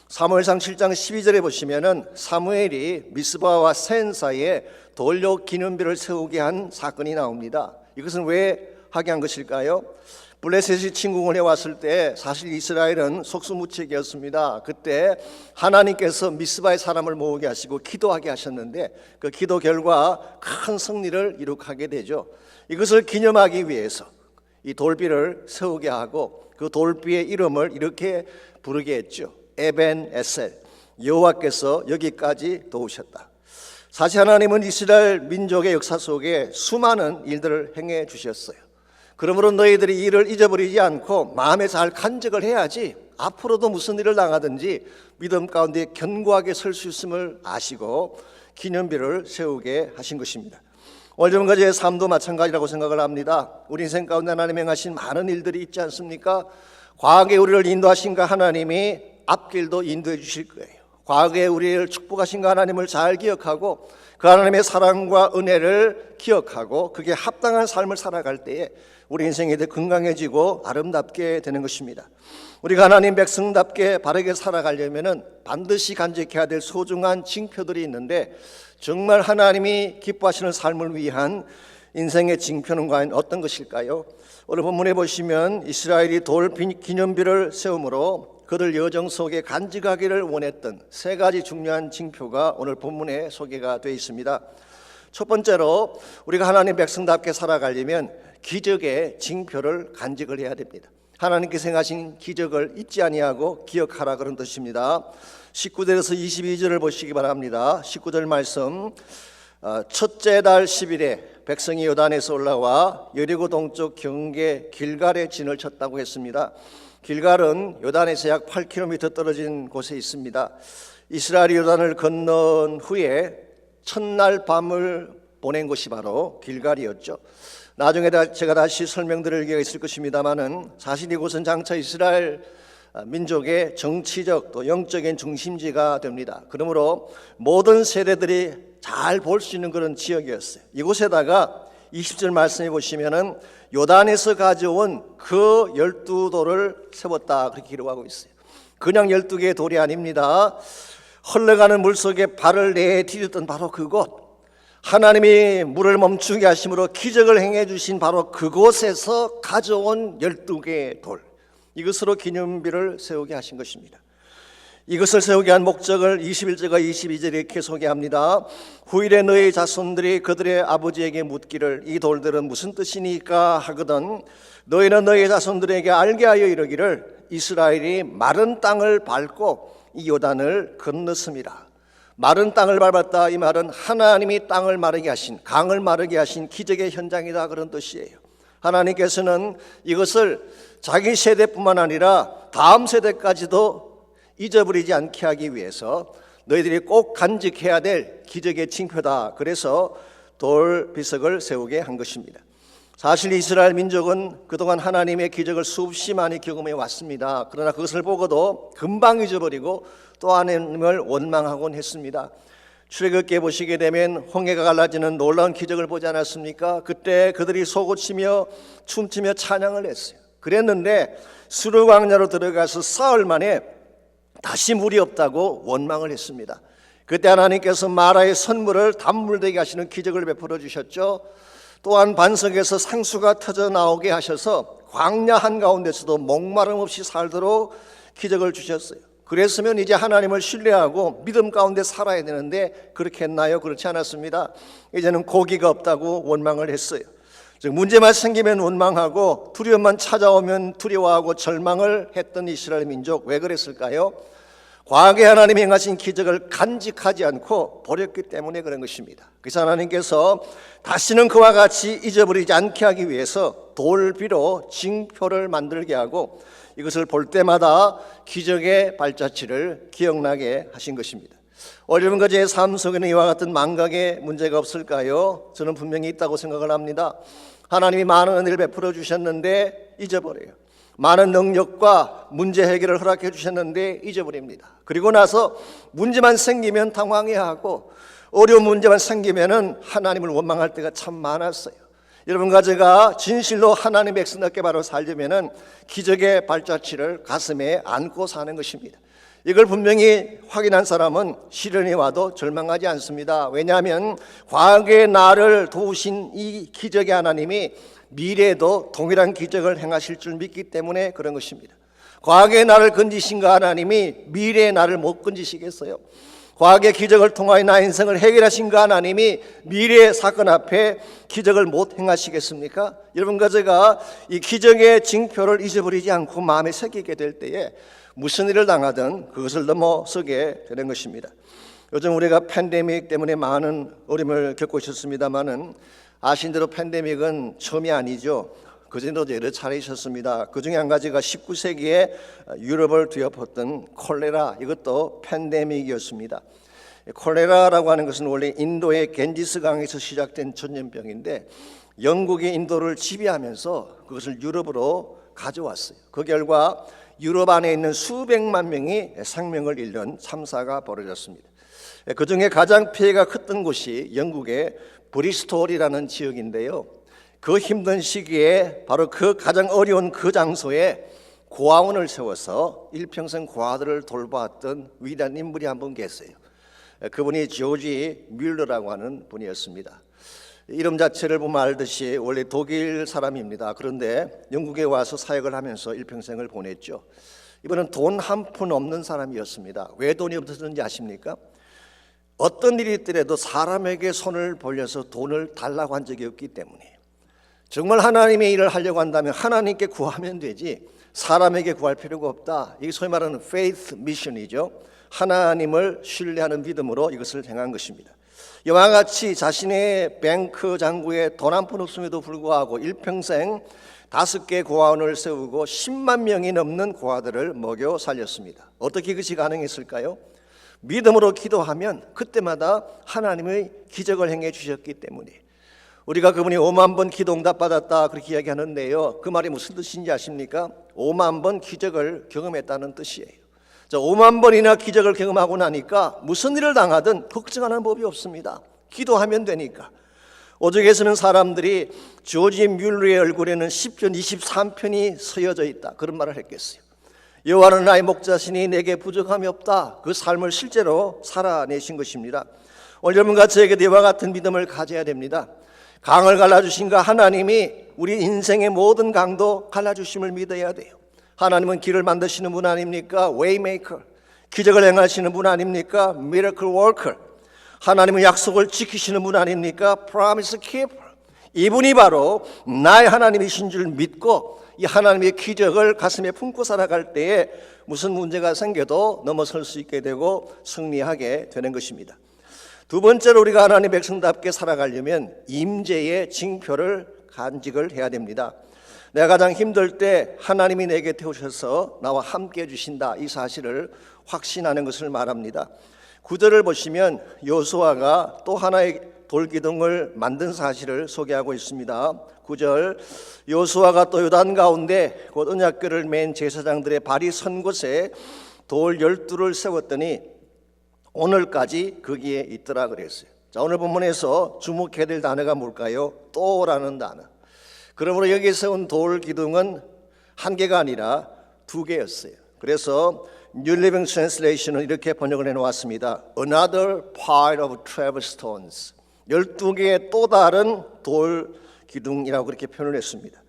사무엘상 7장 12절에 보시면은 사무엘이 미스바와 센 사이에 돌로 기념비를 세우게 한 사건이 나옵니다. 이것은 왜 하게 한 것일까요? 블레셋이 침공을 해왔을 때 사실 이스라엘은 속수무책이었습니다. 그때 하나님께서 미스바의 사람을 모으게 하시고 기도하게 하셨는데 그 기도 결과 큰 승리를 이룩하게 되죠. 이것을 기념하기 위해서 이 돌비를 세우게 하고 그 돌비의 이름을 이렇게 부르게 했죠. 에벤 에셀, 여호와께서 여기까지 도우셨다. 사실 하나님은 이스라엘 민족의 역사 속에 수많은 일들을 행해 주셨어요. 그러므로 너희들이 이 일을 잊어버리지 않고 마음에 잘 간직을 해야지 앞으로도 무슨 일을 당하든지 믿음 가운데 견고하게 설 수 있음을 아시고 기념비를 세우게 하신 것입니다. 오늘날까지의 삶도 마찬가지라고 생각을 합니다. 우리 인생 가운데 하나님 행하신 많은 일들이 있지 않습니까? 과거에 우리를 인도하신 그 하나님이 앞길도 인도해 주실 거예요. 과거에 우리를 축복하신 그 하나님을 잘 기억하고 그 하나님의 사랑과 은혜를 기억하고 그게 합당한 삶을 살아갈 때에 우리 인생이 더 건강해지고 아름답게 되는 것입니다. 우리가 하나님 백성답게 바르게 살아가려면 반드시 간직해야 될 소중한 징표들이 있는데 정말 하나님이 기뻐하시는 삶을 위한 인생의 징표는 과연 어떤 것일까요? 오늘 본문에 보시면 이스라엘이 돌 기념비를 세움으로 그들 여정 속에 간직하기를 원했던 세 가지 중요한 징표가 오늘 본문에 소개가 되어 있습니다. 첫 번째로 우리가 하나님 백성답게 살아가려면 기적의 징표를 간직을 해야 됩니다. 하나님께서 행하신 기적을 잊지 아니하고 기억하라 그런 뜻입니다. 19절에서 22절을 보시기 바랍니다. 19절 말씀, 첫째 달 10일에 백성이 요단에서 올라와 여리고 동쪽 경계 길갈에 진을 쳤다고 했습니다. 길갈은 요단에서 약 8km 떨어진 곳에 있습니다. 이스라엘이 요단을 건넌 후에 첫날 밤을 보낸 곳이 바로 길갈이었죠. 나중에 제가 다시 설명드릴 기회가 있을 것입니다만은 사실 이곳은 장차 이스라엘 민족의 정치적 또 영적인 중심지가 됩니다. 그러므로 모든 세대들이 잘 볼 수 있는 그런 지역이었어요. 이곳에다가 20절 말씀해 보시면은 요단에서 가져온 그 12돌을 세웠다 그렇게 기록하고 있어요. 그냥 12개의 돌이 아닙니다. 흘러가는 물 속에 발을 내디뎠던 바로 그곳, 하나님이 물을 멈추게 하심으로 기적을 행해 주신 바로 그곳에서 가져온 12개의 돌, 이것으로 기념비를 세우게 하신 것입니다. 이것을 세우게 한 목적을 21절과 22절에 이렇게 소개합니다. 후일에 너희 자손들이 그들의 아버지에게 묻기를 이 돌들은 무슨 뜻이니까 하거든 너희는 너희 자손들에게 알게 하여 이르기를 이스라엘이 마른 땅을 밟고 이 요단을 건넜습니다. 마른 땅을 밟았다, 이 말은 하나님이 땅을 마르게 하신, 강을 마르게 하신 기적의 현장이다, 그런 뜻이에요. 하나님께서는 이것을 자기 세대뿐만 아니라 다음 세대까지도 잊어버리지 않게 하기 위해서 너희들이 꼭 간직해야 될 기적의 징표다, 그래서 돌 비석을 세우게 한 것입니다. 사실 이스라엘 민족은 그동안 하나님의 기적을 수없이 많이 경험해 왔습니다. 그러나 그것을 보고도 금방 잊어버리고 또 하나님을 원망하곤 했습니다. 출애굽기에 보시게 되면 홍해가 갈라지는 놀라운 기적을 보지 않았습니까? 그때 그들이 솟구치며 춤추며 찬양을 했어요. 그랬는데 수르 광야로 들어가서 사흘 만에 다시 물이 없다고 원망을 했습니다. 그때 하나님께서 마라의 선물을 단물되게 하시는 기적을 베풀어 주셨죠. 또한 반석에서 상수가 터져 나오게 하셔서 광야 한가운데서도 목마름 없이 살도록 기적을 주셨어요. 그랬으면 이제 하나님을 신뢰하고 믿음 가운데 살아야 되는데 그렇게 했나요? 그렇지 않았습니다. 이제는 고기가 없다고 원망을 했어요. 즉 문제만 생기면 원망하고 두려움만 찾아오면 두려워하고 절망을 했던 이스라엘 민족, 왜 그랬을까요? 과거에 하나님이 행하신 기적을 간직하지 않고 버렸기 때문에 그런 것입니다. 그래서 하나님께서 다시는 그와 같이 잊어버리지 않게 하기 위해서 돌비로 징표를 만들게 하고 이것을 볼 때마다 기적의 발자취를 기억나게 하신 것입니다. 어려운 것의 삶 속에는 이와 같은 망각의 문제가 없을까요? 저는 분명히 있다고 생각을 합니다. 하나님이 많은 은혜를 베풀어 주셨는데 잊어버려요. 많은 능력과 문제 해결을 허락해 주셨는데 잊어버립니다. 그리고 나서 문제만 생기면 당황해하고 어려운 문제만 생기면 하나님을 원망할 때가 참 많았어요. 여러분과 제가 진실로 하나님의 백성답게 바로 살려면 기적의 발자취를 가슴에 안고 사는 것입니다. 이걸 분명히 확인한 사람은 시련이 와도 절망하지 않습니다. 왜냐하면 과거의 나를 도우신 이 기적의 하나님이 미래에도 동일한 기적을 행하실 줄 믿기 때문에 그런 것입니다. 과거의 나를 건지신 그 하나님이 미래의 나를 못 건지시겠어요? 과거의 기적을 통하여 나 인생을 해결하신 그 하나님이 미래의 사건 앞에 기적을 못 행하시겠습니까? 여러분과 제가 이 기적의 징표를 잊어버리지 않고 마음에 새기게 될 때에 무슨 일을 당하든 그것을 넘어서게 되는 것입니다. 요즘 우리가 팬데믹 때문에 많은 어려움을 겪고 있었습니다마는 아신 대로 팬데믹은 처음이 아니죠. 그전에도 여러 차례 있었습니다. 그중에 한 가지가 19세기에 유럽을 뒤엎었던 콜레라, 이것도 팬데믹이었습니다. 콜레라라고 하는 것은 원래 인도의 겐지스 강에서 시작된 전염병인데 영국이 인도를 지배하면서 그것을 유럽으로 가져왔어요. 그 결과 유럽 안에 있는 수백만 명이 생명을 잃는 참사가 벌어졌습니다. 그중에 가장 피해가 컸던 곳이 영국의 브리스톨이라는 지역인데요. 그 힘든 시기에 바로 그 가장 어려운 그 장소에 고아원을 세워서 일평생 고아들을 돌보았던 위대한 인물이 한 분 계세요. 그분이 조지 뮬러라고 하는 분이었습니다. 이름 자체를 보면 알듯이 원래 독일 사람입니다. 그런데 영국에 와서 사역을 하면서 일평생을 보냈죠. 이분은 돈 한 푼 없는 사람이었습니다. 왜 돈이 없었는지 아십니까? 어떤 일이 있더라도 사람에게 손을 벌려서 돈을 달라고 한 적이 없기 때문에, 정말 하나님의 일을 하려고 한다면 하나님께 구하면 되지 사람에게 구할 필요가 없다. 이게 소위 말하는 faith mission이죠. 하나님을 신뢰하는 믿음으로 이것을 행한 것입니다. 이와 같이 자신의 뱅크 잔고에 돈 한 푼 없음에도 불구하고 일평생 5개 고아원을 세우고 10만 명이 넘는 고아들을 먹여 살렸습니다. 어떻게 그것이 가능했을까요? 믿음으로 기도하면 그때마다 하나님의 기적을 행해 주셨기 때문에. 우리가 그분이 5만 번 기도 응답받았다 그렇게 이야기하는데요, 그 말이 무슨 뜻인지 아십니까? 5만 번 기적을 경험했다는 뜻이에요. 5만 번이나 기적을 경험하고 나니까 무슨 일을 당하든 걱정하는 법이 없습니다. 기도하면 되니까. 오죽했으면 사람들이 조지 뮬러의 얼굴에는 10편 23편이 서여져 있다 그런 말을 했겠어요. 여호와는 나의 목자시니 내게 부족함이 없다. 그 삶을 실제로 살아내신 것입니다. 오늘 여러분과 저에게도 이와 같은 믿음을 가져야 됩니다. 강을 갈라주신 그 하나님이 우리 인생의 모든 강도 갈라주심을 믿어야 돼요. 하나님은 길을 만드시는 분 아닙니까? 웨이메이커. 기적을 행하시는 분 아닙니까? Miracle worker. 하나님의 약속을 지키시는 분 아닙니까? Promise keeper. 이분이 바로 나의 하나님이신 줄 믿고 이 하나님의 기적을 가슴에 품고 살아갈 때에 무슨 문제가 생겨도 넘어설 수 있게 되고 승리하게 되는 것입니다. 두 번째로 우리가 하나님 백성답게 살아가려면 임재의 징표를 간직을 해야 됩니다. 내가 가장 힘들 때 하나님이 내 곁에 오셔서 나와 함께 해주신다, 이 사실을 확신하는 것을 말합니다. 9절을 보시면 여호수아가 또 하나의 돌기둥을 만든 사실을 소개하고 있습니다. 9절, 여호수아가 또 요단 가운데 곧 언약궤를 맨 제사장들의 발이 선 곳에 돌 12를 세웠더니 오늘까지 거기에 있더라 그랬어요. 자, 오늘 본문에서 주목해야 될 단어가 뭘까요? 또라는 단어. 그러므로 여기 세운 돌 기둥은 한 개가 아니라 두 개였어요. 그래서 New Living Translation은 이렇게 번역을 해놓았습니다. Another pile of travel stones. 12개의 또 다른 돌 기둥이라고 그렇게 표현을 했습니다.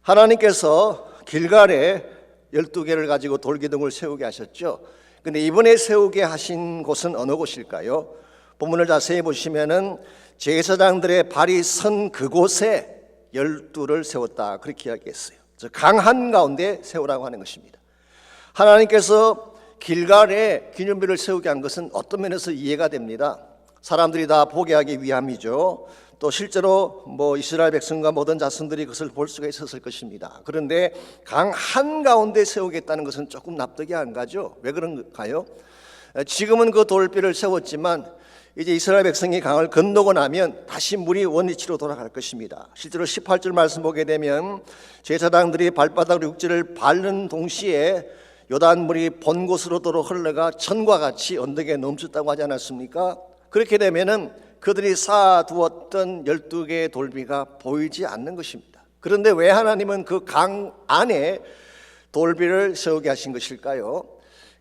하나님께서 길갈에 12개를 가지고 돌 기둥을 세우게 하셨죠. 근데 이번에 세우게 하신 곳은 어느 곳일까요? 본문을 자세히 보시면은 제사장들의 발이 선 그곳에 12를 세웠다, 그렇게 이야기했어요. 즉 강 한가운데 세우라고 하는 것입니다. 하나님께서 길갈에 기념비를 세우게 한 것은 어떤 면에서 이해가 됩니다. 사람들이 다 보게 하기 위함이죠. 또 실제로 이스라엘 백성과 모든 자손들이 그것을 볼 수가 있었을 것입니다. 그런데 강 한가운데 세우겠다는 것은 조금 납득이 안 가죠. 왜 그런가요? 지금은 그 돌비를 세웠지만 이제 이스라엘 백성이 강을 건너고 나면 다시 물이 원위치로 돌아갈 것입니다. 실제로 18절 말씀 보게 되면 제사장들이 발바닥으로 육지를 밟는 동시에 요단물이 본 곳으로도록 흘러가 전과 같이 언덕에 넘쳤다고 하지 않았습니까? 그렇게 되면은 그들이 쌓아두었던 12개의 돌비가 보이지 않는 것입니다. 그런데 왜 하나님은 그 강 안에 돌비를 세우게 하신 것일까요?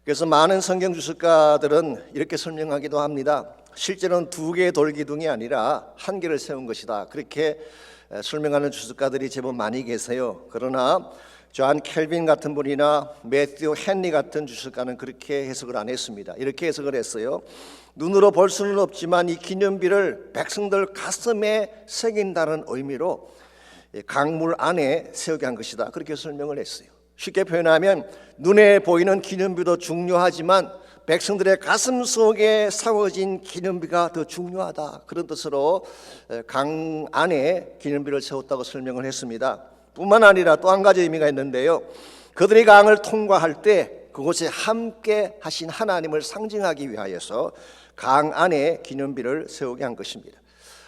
그래서 많은 성경 주석가들은 이렇게 설명하기도 합니다. 실제로는 두 개의 돌기둥이 아니라 한 개를 세운 것이다, 그렇게 설명하는 주석가들이 제법 많이 계세요. 그러나 존 켈빈 같은 분이나 매튜 헨리 같은 주석가는 그렇게 해석을 안 했습니다. 이렇게 해석을 했어요. 눈으로 볼 수는 없지만 이 기념비를 백성들 가슴에 새긴다는 의미로 강물 안에 세우게 한 것이다, 그렇게 설명을 했어요. 쉽게 표현하면 눈에 보이는 기념비도 중요하지만 백성들의 가슴 속에 사워진 기념비가 더 중요하다, 그런 뜻으로 강 안에 기념비를 세웠다고 설명을 했습니다. 뿐만 아니라 또 한 가지 의미가 있는데요, 그들이 강을 통과할 때 그곳에 함께 하신 하나님을 상징하기 위하여서 강 안에 기념비를 세우게 한 것입니다.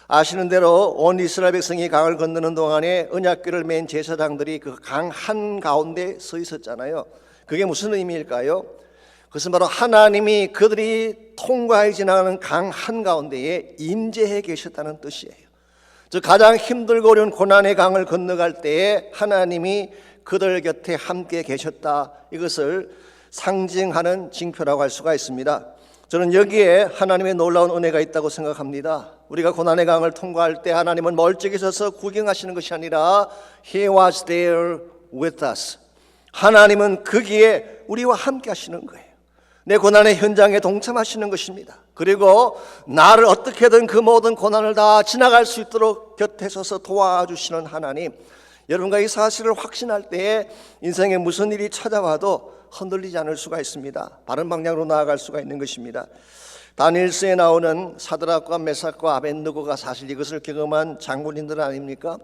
아시는 대로 온 이스라엘 백성이 강을 건너는 동안에 언약궤를 맨 제사장들이 그 강 한가운데 서 있었잖아요. 그게 무슨 의미일까요? 그것은 바로 하나님이 그들이 통과해 지나가는 강 한가운데에 임재해 계셨다는 뜻이에요. 즉 가장 힘들고 어려운 고난의 강을 건너갈 때에 하나님이 그들 곁에 함께 계셨다, 이것을 상징하는 징표라고 할 수가 있습니다. 저는 여기에 하나님의 놀라운 은혜가 있다고 생각합니다. 우리가 고난의 강을 통과할 때 하나님은 멀찍이 서서 구경하시는 것이 아니라 He was there with us. 하나님은 거기에 우리와 함께 하시는 거예요. 내 고난의 현장에 동참하시는 것입니다. 그리고 나를 어떻게든 그 모든 고난을 다 지나갈 수 있도록 곁에 서서 도와주시는 하나님, 여러분과 이 사실을 확신할 때에 인생에 무슨 일이 찾아와도 흔들리지 않을 수가 있습니다. 바른 방향으로 나아갈 수가 있는 것입니다. 다니엘서에 나오는 사드락과 메삭과 아벳느고가 사실 이것을 경험한 장군인들 아닙니까?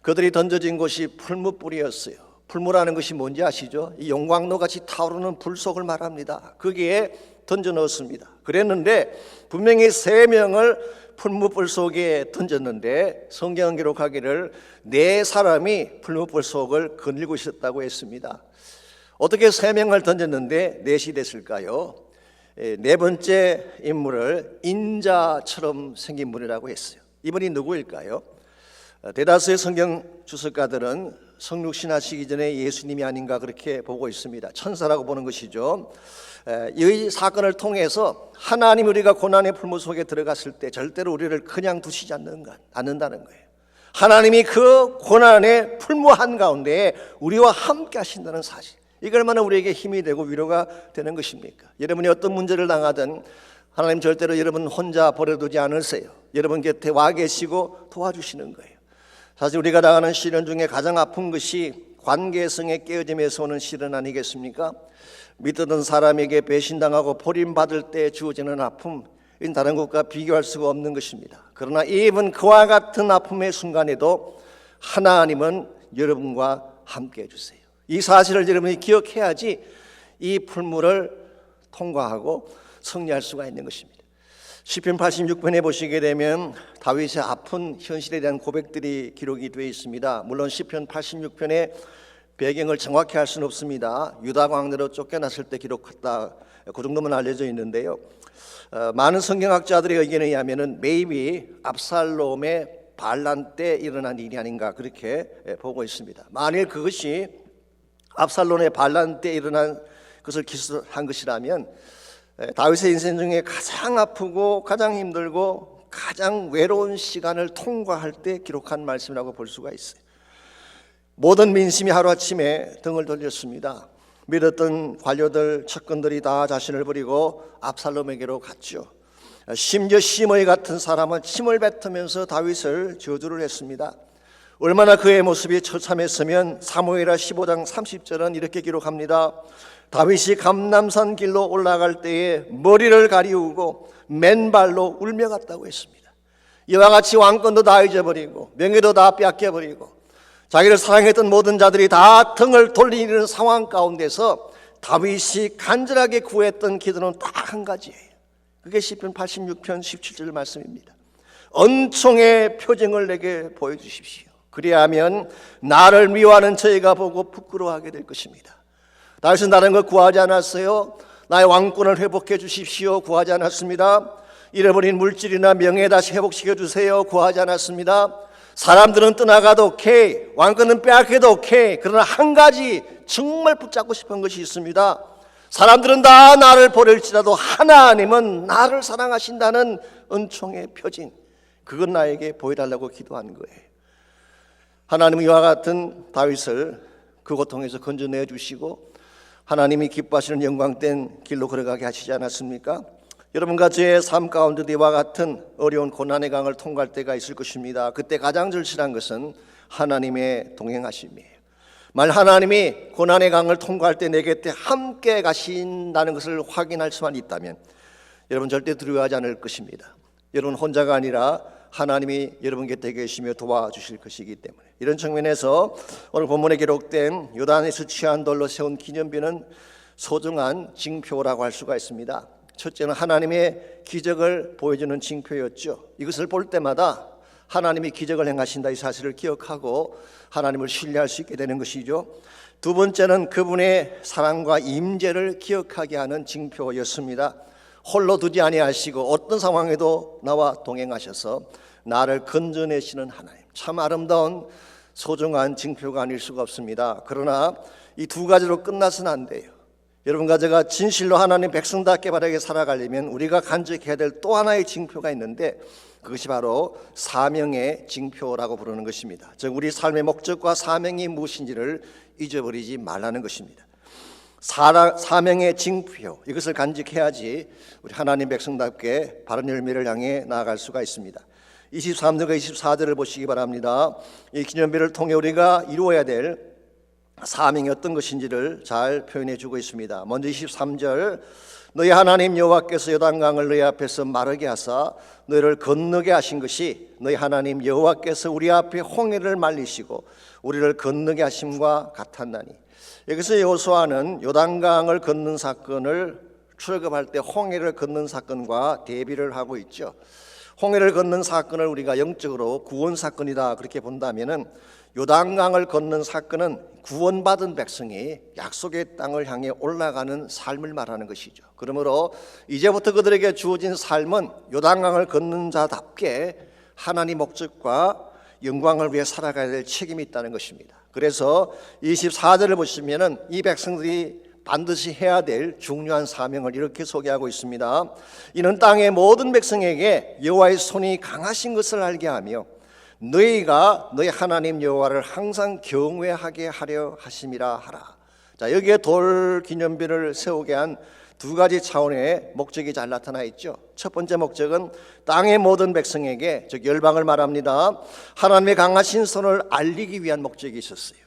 그들이 던져진 곳이 풀무불이었어요. 풀무라는 것이 뭔지 아시죠? 이 용광로같이 타오르는 불 속을 말합니다. 거기에 던져 넣었습니다. 그랬는데 분명히 3명을 풀무불 속에 던졌는데 성경은 기록하기를 4사람이 풀무불 속을 거닐고 있었다고 했습니다. 어떻게 3명을 던졌는데 4이 됐을까요? 4번째 인물을 인자처럼 생긴 분이라고 했어요. 이분이 누구일까요? 대다수의 성경 주석가들은 성육신하시기 전에 예수님이 아닌가 그렇게 보고 있습니다. 천사라고 보는 것이죠. 이 사건을 통해서 하나님, 우리가 고난의 풀무 속에 들어갔을 때 절대로 우리를 그냥 두시지 않는다는 거예요. 하나님이 그 고난의 풀무 한가운데 우리와 함께 하신다는 사실, 이게 얼마나 우리에게 힘이 되고 위로가 되는 것입니까? 여러분이 어떤 문제를 당하든 하나님 절대로 여러분 혼자 버려두지 않으세요. 여러분 곁에 와 계시고 도와주시는 거예요. 사실 우리가 당하는 시련 중에 가장 아픈 것이 관계성의 깨어짐에서 오는 시련 아니겠습니까? 믿던 사람에게 배신당하고 버림받을 때 주어지는 아픔, 이는 다른 것과 비교할 수가 없는 것입니다. 그러나 이번 그와 같은 아픔의 순간에도 하나님은 여러분과 함께 해주세요. 이 사실을 여러분이 기억해야지 이 풀물을 통과하고 승리할 수가 있는 것입니다. 시편 86편에 보시게 되면 다윗의 아픈 현실에 대한 고백들이 기록이 되어 있습니다. 물론 시편 86편의 배경을 정확히 할 수는 없습니다. 유다 광야로 쫓겨났을 때 기록했다, 그 정도만 알려져 있는데요. 많은 성경학자들의 의견에 의하면 maybe 압살롬의 반란 때 일어난 일이 아닌가 그렇게 보고 있습니다. 만일 그것이 압살롬의 반란 때 일어난 것을 기술한 것이라면 다윗의 인생 중에 가장 아프고 가장 힘들고 가장 외로운 시간을 통과할 때 기록한 말씀이라고 볼 수가 있어요. 모든 민심이 하루아침에 등을 돌렸습니다. 믿었던 관료들, 측근들이 다 자신을 버리고 압살롬에게로 갔죠. 심지어 시므이 같은 사람은 침을 뱉으면서 다윗을 저주를 했습니다. 얼마나 그의 모습이 처참했으면 사무엘하 15장 30절은 이렇게 기록합니다. 다윗이 감람산 길로 올라갈 때에 머리를 가리우고 맨발로 울며 갔다고 했습니다. 이와 같이 왕권도 다 잊어버리고 명예도 다 빼앗겨버리고 자기를 사랑했던 모든 자들이 다 등을 돌리는 상황 가운데서 다윗이 간절하게 구했던 기도는 딱 한 가지예요. 그게 시편 86편 17절 말씀입니다. 은총의 표징을 내게 보여주십시오. 그리하면 나를 미워하는 저희가 보고 부끄러워하게 될 것입니다. 다윗은 다른 걸 구하지 않았어요. 나의 왕권을 회복해 주십시오 구하지 않았습니다. 잃어버린 물질이나 명예 다시 회복시켜 주세요 구하지 않았습니다. 사람들은 떠나가도 오케이, 왕권은 빼앗겨도 오케이. 그러나 한 가지 정말 붙잡고 싶은 것이 있습니다. 사람들은 다 나를 버릴지라도 하나님은 나를 사랑하신다는 은총의 표징, 그건 나에게 보여달라고 기도한 거예요. 하나님은 이와 같은 다윗을 그 고통에서 건져내 주시고 하나님이 기뻐하시는 영광된 길로 걸어가게 하시지 않았습니까? 여러분과 저의 삶 가운데도 이와 같은 어려운 고난의 강을 통과할 때가 있을 것입니다. 그때 가장 절실한 것은 하나님의 동행하심이에요. 만약 하나님이 고난의 강을 통과할 때 내 곁에 함께 가신다는 것을 확인할 수만 있다면 여러분 절대 두려워하지 않을 것입니다. 여러분 혼자가 아니라 하나님이 여러분 곁에 계시며 도와주실 것이기 때문에 이런 측면에서 오늘 본문에 기록된 요단에서 취한 돌로 세운 기념비는 소중한 징표라고 할 수가 있습니다. 첫째는 하나님의 기적을 보여주는 징표였죠. 이것을 볼 때마다 하나님이 기적을 행하신다 이 사실을 기억하고 하나님을 신뢰할 수 있게 되는 것이죠. 두 번째는 그분의 사랑과 임재를 기억하게 하는 징표였습니다. 홀로 두지 아니하시고 어떤 상황에도 나와 동행하셔서 나를 건져내시는 하나님, 참 아름다운 소중한 징표가 아닐 수가 없습니다. 그러나 이 두 가지로 끝나서는 안 돼요. 여러분과 제가 진실로 하나님 백성답게 바르게 살아가려면 우리가 간직해야 될 또 하나의 징표가 있는데 그것이 바로 사명의 징표라고 부르는 것입니다. 즉 우리 삶의 목적과 사명이 무엇인지를 잊어버리지 말라는 것입니다. 사명의 징표, 이것을 간직해야지 우리 하나님 백성답게 바른 열매를 향해 나아갈 수가 있습니다. 23절과 24절을 보시기 바랍니다. 이 기념비를 통해 우리가 이루어야 될 사명이 어떤 것인지를 잘 표현해 주고 있습니다. 먼저 23절, 너희 하나님 여호와께서 요단강을 너희 앞에서 마르게 하사 너희를 건너게 하신 것이 너희 하나님 여호와께서 우리 앞에 홍해를 말리시고 우리를 건너게 하심과 같았나니. 여기서 여호수아는 요단강을 건넌 사건을 출애굽할 때 홍해를 건넌 사건과 대비를 하고 있죠. 홍해를 건넌 사건을 우리가 영적으로 구원 사건이다 그렇게 본다면은 요단강을 건넌 사건은 구원받은 백성이 약속의 땅을 향해 올라가는 삶을 말하는 것이죠. 그러므로 이제부터 그들에게 주어진 삶은 요단강을 건넌 자답게 하나님 목적과 영광을 위해 살아가야 될 책임이 있다는 것입니다. 그래서 24절을 보시면은 이 백성들이 반드시 해야 될 중요한 사명을 이렇게 소개하고 있습니다. 이는 땅의 모든 백성에게 여호와의 손이 강하신 것을 알게 하며 너희가 너희 하나님 여호와를 항상 경외하게 하려 하심이라 하라. 자, 여기에 돌 기념비를 세우게 한 두 가지 차원의 목적이 잘 나타나 있죠. 첫 번째 목적은 땅의 모든 백성에게, 즉 열방을 말합니다, 하나님의 강하신 손을 알리기 위한 목적이 있었어요.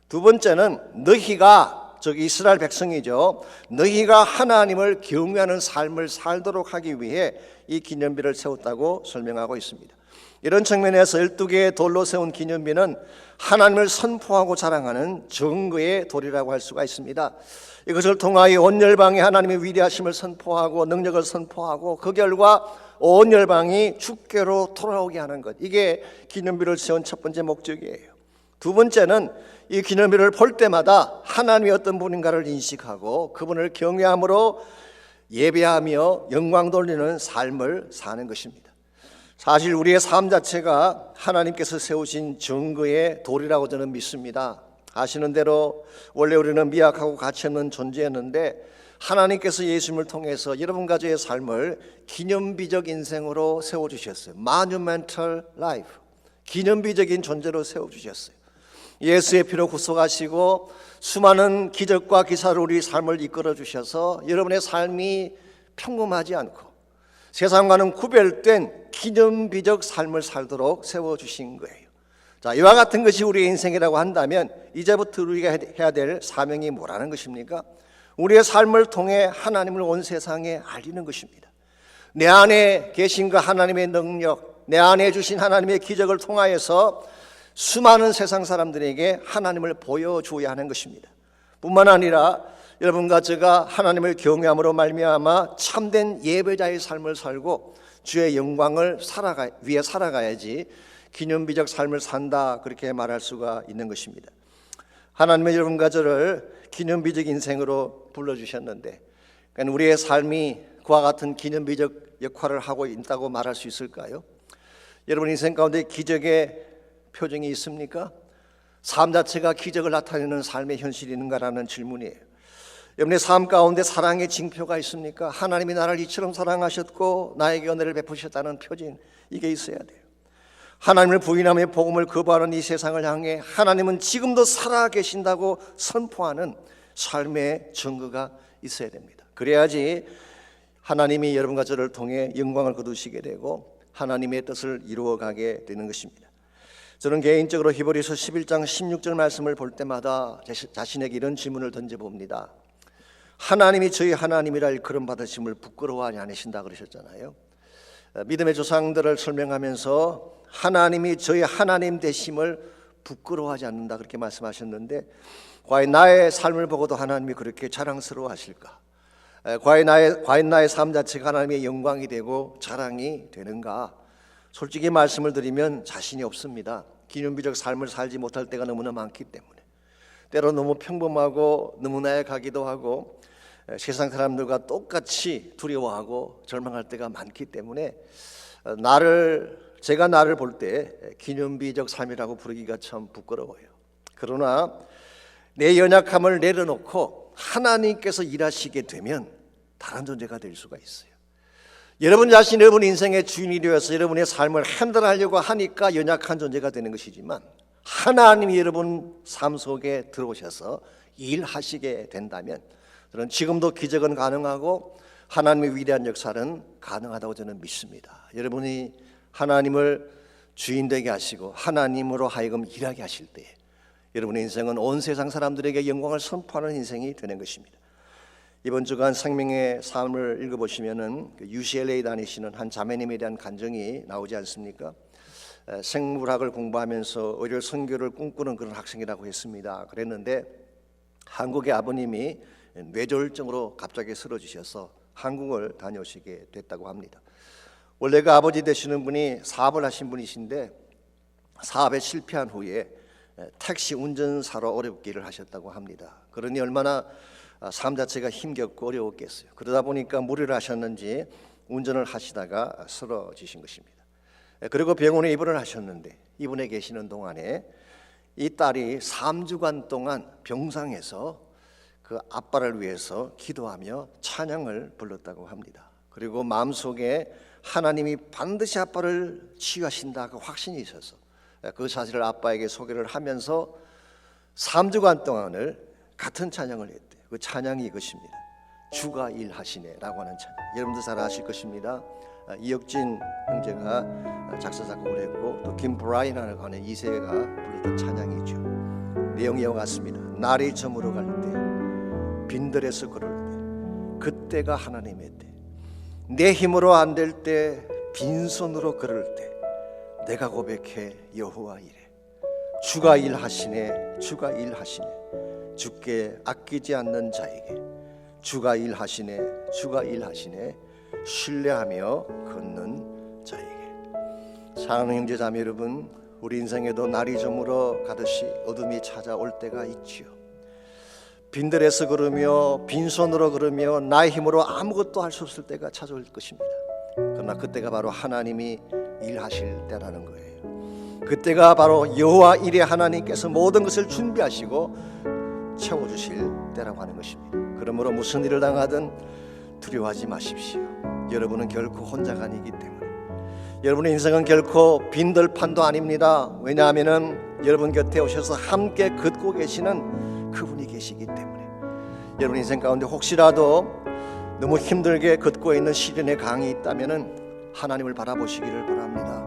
두 번째는 너희가, 즉 이스라엘 백성이죠, 너희가 하나님을 경외하는 삶을 살도록 하기 위해 이 기념비를 세웠다고 설명하고 있습니다. 이런 측면에서 12개의 돌로 세운 기념비는 하나님을 선포하고 자랑하는 증거의 돌이라고 할 수가 있습니다. 이것을 통하여 온 열방이 하나님의 위대하심을 선포하고 능력을 선포하고 그 결과 온 열방이 주께로 돌아오게 하는 것, 이게 기념비를 세운 첫 번째 목적이에요. 두 번째는 이 기념비를 볼 때마다 하나님이 어떤 분인가를 인식하고 그분을 경외함으로 예배하며 영광 돌리는 삶을 사는 것입니다. 사실 우리의 삶 자체가 하나님께서 세우신 증거의 돌이라고 저는 믿습니다. 아시는 대로 원래 우리는 미약하고 가치 없는 존재였는데 하나님께서 예수님을 통해서 여러분 가족의 삶을 기념비적 인생으로 세워주셨어요. Monumental life, 기념비적인 존재로 세워주셨어요. 예수의 피로 구속하시고 수많은 기적과 기사로 우리 삶을 이끌어 주셔서 여러분의 삶이 평범하지 않고 세상과는 구별된 기념비적 삶을 살도록 세워주신 거예요. 자, 이와 같은 것이 우리의 인생이라고 한다면 이제부터 우리가 해야 될 사명이 뭐라는 것입니까? 우리의 삶을 통해 하나님을 온 세상에 알리는 것입니다. 내 안에 계신 그 하나님의 능력, 내 안에 주신 하나님의 기적을 통하여서 수많은 세상 사람들에게 하나님을 보여줘야 하는 것입니다. 뿐만 아니라 여러분과 제가 하나님을 경외함으로 말미암아 참된 예배자의 삶을 살고 주의 영광을 위해 살아가야지 기념비적 삶을 산다, 그렇게 말할 수가 있는 것입니다. 하나님의 여러분과 저를 기념비적 인생으로 불러주셨는데 우리의 삶이 그와 같은 기념비적 역할을 하고 있다고 말할 수 있을까요? 여러분 인생 가운데 기적의 표정이 있습니까? 삶 자체가 기적을 나타내는 삶의 현실이 있는가라는 질문이에요. 여러분의 삶 가운데 사랑의 징표가 있습니까? 하나님이 나를 이처럼 사랑하셨고 나에게 은혜를 베푸셨다는 표징, 이게 있어야 돼요. 하나님을 부인하며 복음을 거부하는 이 세상을 향해 하나님은 지금도 살아계신다고 선포하는 삶의 증거가 있어야 됩니다. 그래야지 하나님이 여러분과 저를 통해 영광을 거두시게 되고 하나님의 뜻을 이루어가게 되는 것입니다. 저는 개인적으로 히브리서 11장 16절 말씀을 볼 때마다 자신에게 이런 질문을 던져봅니다. 하나님이 저희 하나님이라 일컬음 받으심을 부끄러워하지 않으신다 그러셨잖아요. 믿음의 조상들을 설명하면서 하나님이 저희 하나님 되심을 부끄러워하지 않는다, 그렇게 말씀하셨는데 과연 나의 삶을 보고도 하나님이 그렇게 자랑스러워 하실까? 과연 나의 삶 자체가 하나님의 영광이 되고 자랑이 되는가? 솔직히 말씀을 드리면 자신이 없습니다. 기념비적 삶을 살지 못할 때가 너무나 많기 때문에, 때로 너무 평범하고 너무 나약하기도 하고 세상 사람들과 똑같이 두려워하고 절망할 때가 많기 때문에 제가 나를 볼 때 기념비적 삶이라고 부르기가 참 부끄러워요. 그러나 내 연약함을 내려놓고 하나님께서 일하시게 되면 다른 존재가 될 수가 있어요. 여러분 자신이 여러분 인생의 주인이 되어서 여러분의 삶을 핸들하려고 하니까 연약한 존재가 되는 것이지만 하나님이 여러분 삶 속에 들어오셔서 일하시게 된다면 저는 지금도 기적은 가능하고 하나님의 위대한 역사는 가능하다고 저는 믿습니다. 여러분이 하나님을 주인 되게 하시고 하나님으로 하여금 일하게 하실 때 여러분의 인생은 온 세상 사람들에게 영광을 선포하는 인생이 되는 것입니다. 이번 주간 생명의 삶을 읽어보시면은 UCLA 다니시는 한 자매님에 대한 간증이 나오지 않습니까? 생물학을 공부하면서 의료 선교를 꿈꾸는 그런 학생이라고 했습니다. 그랬는데 한국의 아버님이 뇌졸중으로 갑자기 쓰러지셔서 한국을 다녀오시게 됐다고 합니다. 원래 그 아버지 되시는 분이 사업을 하신 분이신데 사업에 실패한 후에 택시 운전사로 어렵게 일을 하셨다고 합니다. 그러니 얼마나 삶 자체가 힘겹고 어려웠겠어요. 그러다 보니까 무리를 하셨는지 운전을 하시다가 쓰러지신 것입니다. 그리고 병원에 입원을 하셨는데 입원해 계시는 동안에 이 딸이 3주간 동안 병상에서 그 아빠를 위해서 기도하며 찬양을 불렀다고 합니다. 그리고 마음속에 하나님이 반드시 아빠를 치유하신다 그 확신이 있어서 그 사실을 아빠에게 소개를 하면서 3주간 동안을 같은 찬양을 했대요. 그 찬양이 이것입니다. 주가 일하시네라고 하는 찬양. 여러분들 잘 아실 것입니다. 이혁진 형제가 작사 작곡을 했고 또 김브라이너라고 하는 2세가 부르던 찬양이죠. 내용이 이와 같습니다. 날이 저물어 갈 때, 빈들에서 걸을 때, 그때가 하나님의 때. 내 힘으로 안 될 때, 빈손으로 걸을 때, 내가 고백해 여호와 이래. 주가 일하시네, 주가 일하시네. 주께 아끼지 않는 자에게 주가 일하시네, 주가 일하시네. 신뢰하며 걷는 자에게. 사랑하는 형제자매 여러분, 우리 인생에도 날이 저물어 가듯이 어둠이 찾아올 때가 있지요. 빈들에서 걸으며 빈손으로 걸으며 나의 힘으로 아무것도 할 수 없을 때가 찾아올 것입니다. 그러나 그때가 바로 하나님이 일하실 때라는 거예요. 그때가 바로 여호와 이레 하나님께서 모든 것을 준비하시고 채워주실 때라고 하는 것입니다. 그러므로 무슨 일을 당하든 두려워하지 마십시오. 여러분은 결코 혼자가 아니기 때문에. 여러분의 인생은 결코 빈들판도 아닙니다. 왜냐하면 여러분 곁에 오셔서 함께 걷고 계시는 그분이 계시기 때문에. 여러분 인생 가운데 혹시라도 너무 힘들게 걷고 있는 시련의 강이 있다면 하나님을 바라보시기를 바랍니다.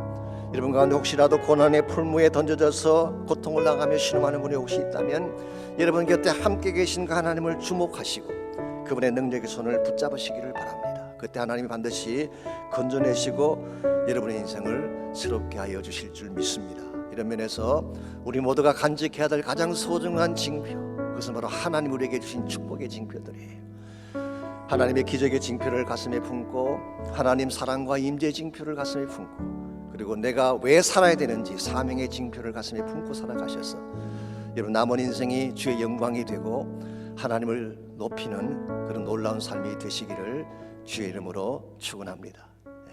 여러분 가운데 혹시라도 고난의 풀무에 던져져서 고통을 당하며 신음하는 분이 혹시 있다면 여러분 곁에 함께 계신 그 하나님을 주목하시고 그분의 능력의 손을 붙잡으시기를 바랍니다. 그때 하나님이 반드시 건져내시고 여러분의 인생을 새롭게 하여 주실 줄 믿습니다. 이런 면에서 우리 모두가 간직해야 될 가장 소중한 징표, 그것은 바로 하나님 우리에게 주신 축복의 징표들이에요. 하나님의 기적의 징표를 가슴에 품고 하나님 사랑과 임재의 징표를 가슴에 품고 그리고 내가 왜 살아야 되는지 사명의 징표를 가슴에 품고 살아가셔서 여러분 남은 인생이 주의 영광이 되고 하나님을 높이는 그런 놀라운 삶이 되시기를 주의 이름으로 축원합니다.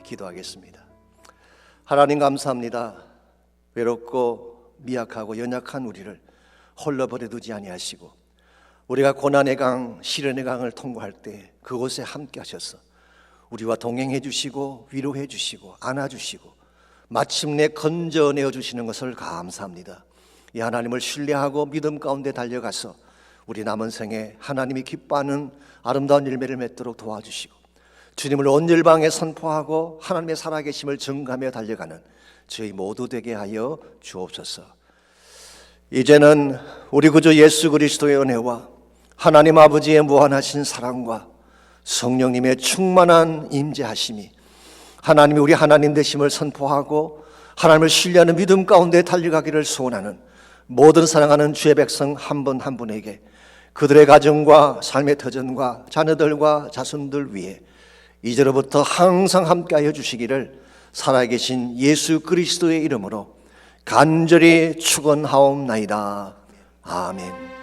기도하겠습니다. 하나님 감사합니다. 외롭고 미약하고 연약한 우리를 홀로 버려두지 아니하시고 우리가 고난의 강, 시련의 강을 통과할 때 그곳에 함께 하셔서 우리와 동행해 주시고 위로해 주시고 안아주시고 마침내 건져내어 주시는 것을 감사합니다. 이 하나님을 신뢰하고 믿음 가운데 달려가서 우리 남은 생에 하나님이 기뻐하는 아름다운 열매를 맺도록 도와주시고 주님을 온 열방에 선포하고 하나님의 살아계심을 증가하며 달려가는 저희 모두 되게 하여 주옵소서. 이제는 우리 구주 예수 그리스도의 은혜와 하나님 아버지의 무한하신 사랑과 성령님의 충만한 임재하심이 하나님이 우리 하나님 되심을 선포하고 하나님을 신뢰하는 믿음 가운데 달려가기를 소원하는 모든 사랑하는 주의 백성 한 분 한 분에게 그들의 가정과 삶의 터전과 자녀들과 자손들 위해 이제로부터 항상 함께하여 주시기를 살아계신 예수 그리스도의 이름으로 간절히 축원하옵나이다. 아멘.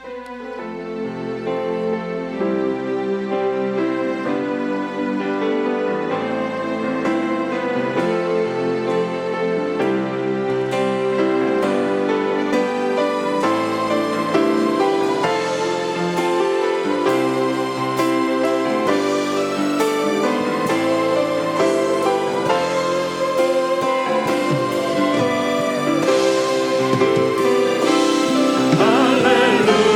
할렐루야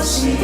곳이